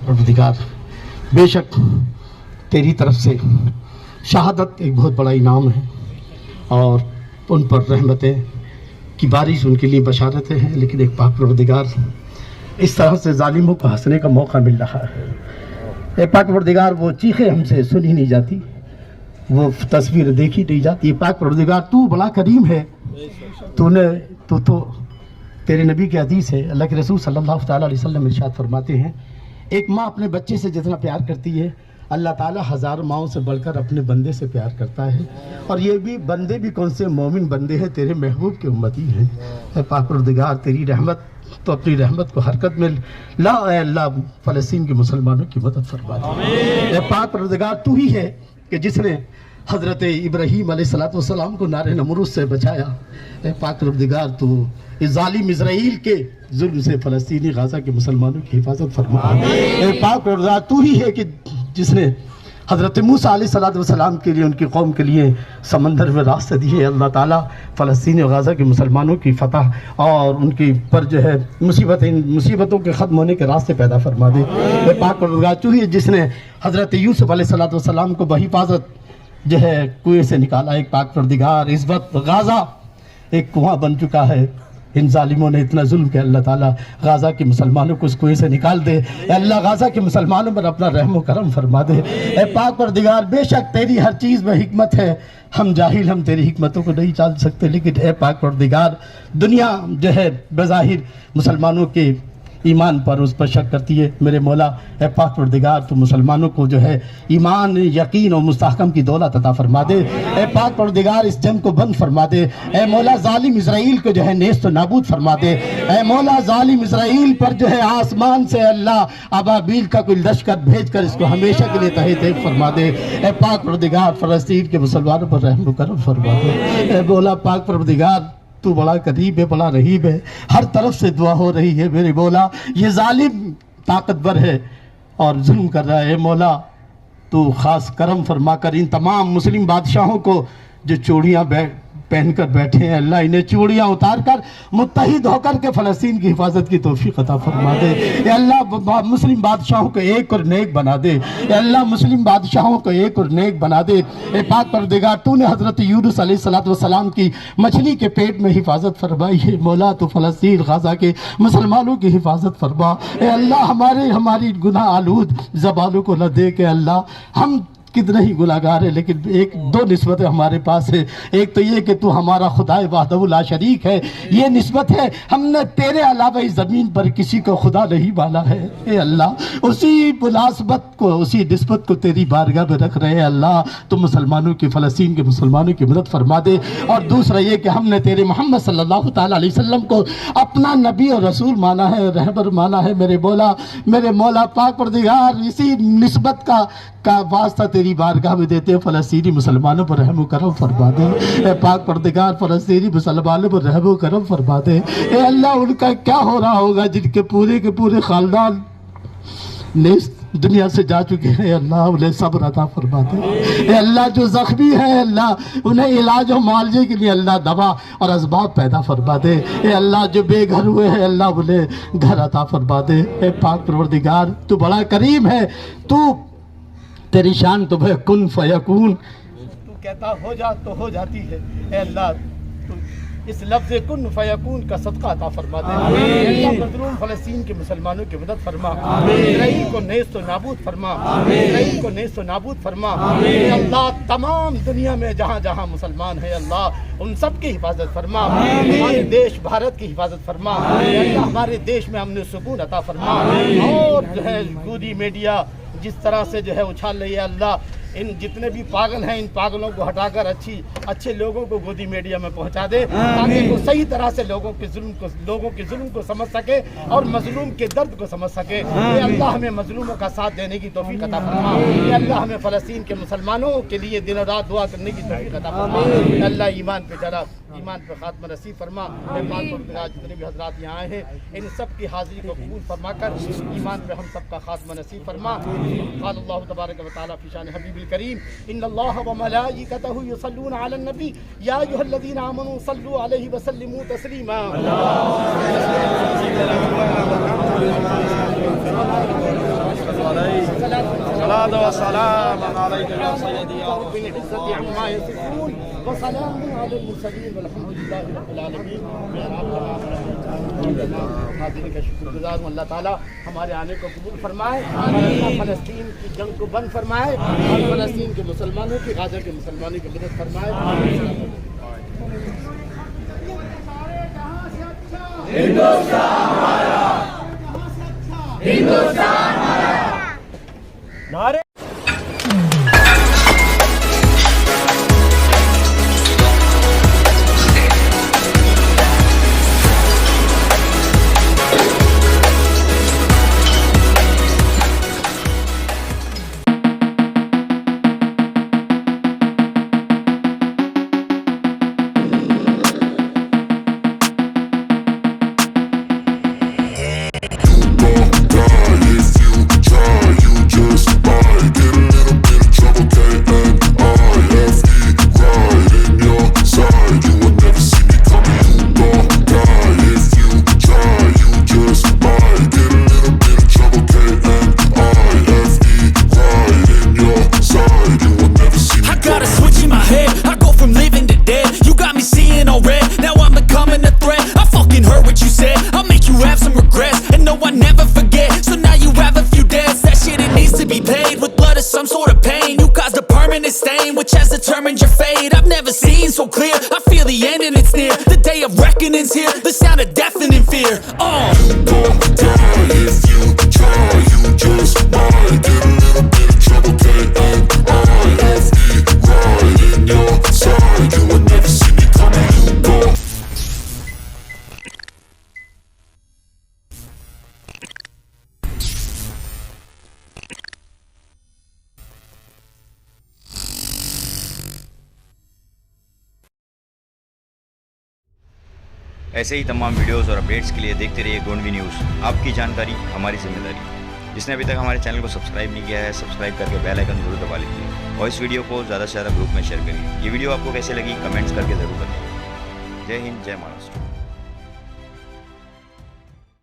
परवरदिगार, बेशक तेरी तरफ से शहादत एक बहुत बड़ा इनाम है और उन पर रहमतें की बारिश, उनके लिए बशारतें हैं। लेकिन एक पाक परवरदिगार, इस तरह से जालिमों को हंसने का मौका मिल रहा है। एक पाक परवरदिगार, वो चीखें हमसे सुनी नहीं जाती, वो तस्वीर देखी नहीं जाती। पाक परवरदिगार, तू बड़ा करीम है। तूने तो तेरे नबी के हदीस है, अल्लाह के रसूल सल्लल्लाहु अलैहि वसल्लम इरशाद फरमाते हैं, एक माँ अपने बच्चे से जितना प्यार करती है, अल्लाह ताला हज़ार माओं से बढ़कर अपने बंदे से प्यार करता है। और ये भी बंदे भी कौन से मोमिन बंदे हैं, तेरे महबूब के उम्मती हैं। पाक परवरदिगार, तेरी रहमत तो अपनी रहमत को हरकत में ला। अल्लाह फ़लस्तीन के मुसलमानों की मदद फरमा दे। पाक परवरदिगार, तू ही है कि जिसने हज़रत इब्राहीम अलैहिस्सलाम को नारे नमरूद से बचाया। पाक परवरदिगार, तू इस जालिम इज़राइल के जुल्म से फ़लस्तीनी गाज़ा के मुसलमानों की हिफाजत फरमा। पाक परवरदिगार, तू ही है कि जिसने हज़रत मूसा अलैहिस्सलाम के लिए, उनकी कौम के लिए समंदर में रास्ते दिए। अल्लाह ताला फ़लस्तीन और गाज़ा के मुसलमानों की फ़तह और उनकी पर जो है मुसीबतों के ख़त्म होने के रास्ते पैदा फरमा दे। पाक परवरदिगार, तू ही जिसने हज़रत यूसुफ अलैहिस्सलाम को बहिफाजत जो है कुएं से निकाला। एक पाक परवरदिगार, इस वक्त गाज़ा एक कुआं बन चुका है। इन जालिमों ने इतना जुल्म किया, अल्लाह ताला गाज़ा के मुसलमानों को उस कुएं से निकाल दे। अल्लाह गाज़ा के मुसलमानों पर अपना रहम करम फरमा दे। ए पाक परवरदिगार, बेशक तेरी हर चीज़ में हिकमत है, हम जाहिल, हम तेरी हिकमतों को नहीं जान सकते। लेकिन ए पाक परवरदिगार, दुनिया जो है बज़ाहिर मुसलमानों के ईमान पर उस पर शक करती है। मेरे मौला ए पाक परवरदिगार, तो मुसलमानों को जो है ईमान, यकीन और मुस्तहकम की दौलत अता फरमा दे। ए पाक परवरदिगार, इस जंग को बंद फरमा दे। ए मौला, जालिम इज़राइल को जो है नेस्त नाबूद फरमा दे। ए मौला, जालिम इज़राइल पर जो है आसमान से अल्लाह अबाबील का कोई लश्कर भेज कर इसको हमेशा के लिए तहे तहत फरमा दे। ए पाक परवरदिगार, फ़लस्तीन के मुसलमानों पर रहम करम फरमा दे। ए मौला पाक परवरदिगार, तू बड़ा करीब है, बड़ा रहीब है, हर तरफ से दुआ हो रही है मेरे मौला। ये जालिम ताकतवर है और जुल्म कर रहा है मौला, तू खास करम फरमाकर इन तमाम मुस्लिम बादशाहों को जो चूड़ियाँ पहनकर बैठे हैं, अल्लाह इन्हें चूड़ियाँ उतार कर मुत्तहिद होकर के फ़लस्तीन की हिफाजत की तौफीक अता फरमा दे। या अल्लाह मुस्लिम बादशाहों को एक और नेक बना दे, या अल्लाह मुस्लिम बादशाहों को एक और नेक बना दे। ए पाक परदिगार, तूने हज़रत यूनुस अलैहिस्सलाम की मछली के पेट में हिफाजत फरमाई है मौला, तो फ़लस्तीन गाज़ा के मुसलमानों की हिफाजत फरमा। ए अल्लाह हमारी गुनाह आलूद ज़बानों को न दे के अल्लाह हम कितने ही गुनाहगार है, लेकिन एक दो निस्बतें हमारे पास है। एक तो ये कि तू हमारा खुदाए वहदहू ला शरीक है, ये निस्बत है, हमने तेरे अलावा इस ज़मीन पर किसी को खुदा नहीं माना है। ए अल्लाह, उसी मुनासबत को, उसी निस्बत को तेरी बारगाह में रख रहे हैं अल्लाह, तो मुसलमानों की, फ़लस्तीन के मुसलमानों की मदद फरमा दे। और दूसरा ये कि हमने तेरे मोहम्मद सल्लल्लाहु ताला अलैहि वसल्लम को अपना नबी और रसूल माना है, रहबर माना है मेरे मौला पाक परदिगार, इसी निस्बत का वास्ता तेरी बारगाह में देते हैं। फ़लस्तीनी मुसलमानों पर रहम करम फरमा दे पाक परदिगार, फ़लस्तीनी मुसलमानों पर रहम करम फरमा दे। ए अल्लाह, उनका क्या हो रहा होगा जिनके पूरे के पूरे ख़ानदान ने दुनिया से जा चुके हैं, अल्लाह उन्हें सब्र अता फरमा दे। ए अल्लाह, जो ज़ख्मी है अल्लाह उन्हें इलाज और मुआवजे के लिए अल्लाह दवा और असबाब पैदा फरमा दे। ए अल्लाह, जो बेघर हुए हैं अल्लाह उन्हें घर अता फरमा दे। ए पाक परवरदिगार, तू बड़ा करीम है, तेरी शान तो है कुन फयकून, तू कहता हो जा तो हो जाती है। ए अल्लाह, तू इस लफ्ज़ कुन फयकून का सदका अता फरमा दे। अल्लाह, मज़लूम फ़लस्तीन के मुसलमानों की मदद फरमा, इसराइल को नेस्त व नाबूद फरमा, इसराइल को नेस्त व नाबूद फरमा। अल्लाह, तमाम दुनिया में जहाँ जहाँ मुसलमान है अल्लाह उन सब की हिफाजत फरमा। हमारे देश भारत की हिफाजत फरमा। अल्लाह, हमारे देश में हमने सुकून अता फरमा। और जो है गोदी मीडिया जिस तरह से जो है उछाल रही है अल्लाह, इन जितने भी पागल हैं इन पागलों को हटाकर अच्छे लोगों को गोदी मीडिया में पहुंचा दे, ताकि वो सही तरह से लोगों के जुल्म को समझ सके और मजलूम के दर्द को समझ सके। ये अल्लाह, हमें मजलूमों का साथ देने की तौफीक अता फरमा। ये अल्लाह, हमें फ़लस्तीन के मुसलमानों के लिए दिन और रात दुआ करने की तौफीक अता फरमा। अल्लाह, ईमान पे खात्मा नसीब फरमा। जितने भी हजरात यहाँ आए हैं इन सब की हाजिरी को कबूल फरमाकर ईमान पे हम सब का खात्मा नसीब फरमा। अल्लाह तबारक व तआला फी शान हबीबिल करीम, इन्नल्लाह व मलाइकतहु युसल्लूना अलन नबी या अय्युहल्लज़ीना आमनू सल्लू अलैहि व सल्लिमू तस्लीमा। सलातो व सलाम अलैका या सय्यदी या रब्बिल इज्जति अम्मा यसिफून व सलामुन अलल मुरसलीन वल्हम्दुलिल्लाहि रब्बिल आलमीन। हाज़िर का शुक्रगुज़ार हूँ, अल्लाह ताला हमारे आने को कबूल फरमाए, अल्लाह फ़लस्तीन की जंग को बंद फरमाए और फ़लस्तीन के मुसलमानों की, गाज़ा के मुसलमानों की मदद फरमाए। हिंदुस्तान हमारा, हिंदुस्तान हमारा। नारे ऐसे ही तमाम वीडियोस और अपडेट्स के लिए देखते रहिए गोंडवी न्यूज़। आपकी जानकारी हमारी जिम्मेदारी। जिसने अभी तक हमारे चैनल को सब्सक्राइब नहीं किया है, सब्सक्राइब करके बेल आइकन जरूर दबा लीजिए और इस वीडियो को ज़्यादा से ज़्यादा ग्रुप में शेयर करिए। ये वीडियो आपको कैसे लगी कमेंट्स करके ज़रूर बताइए। जय हिंद, जय महाराष्ट्र।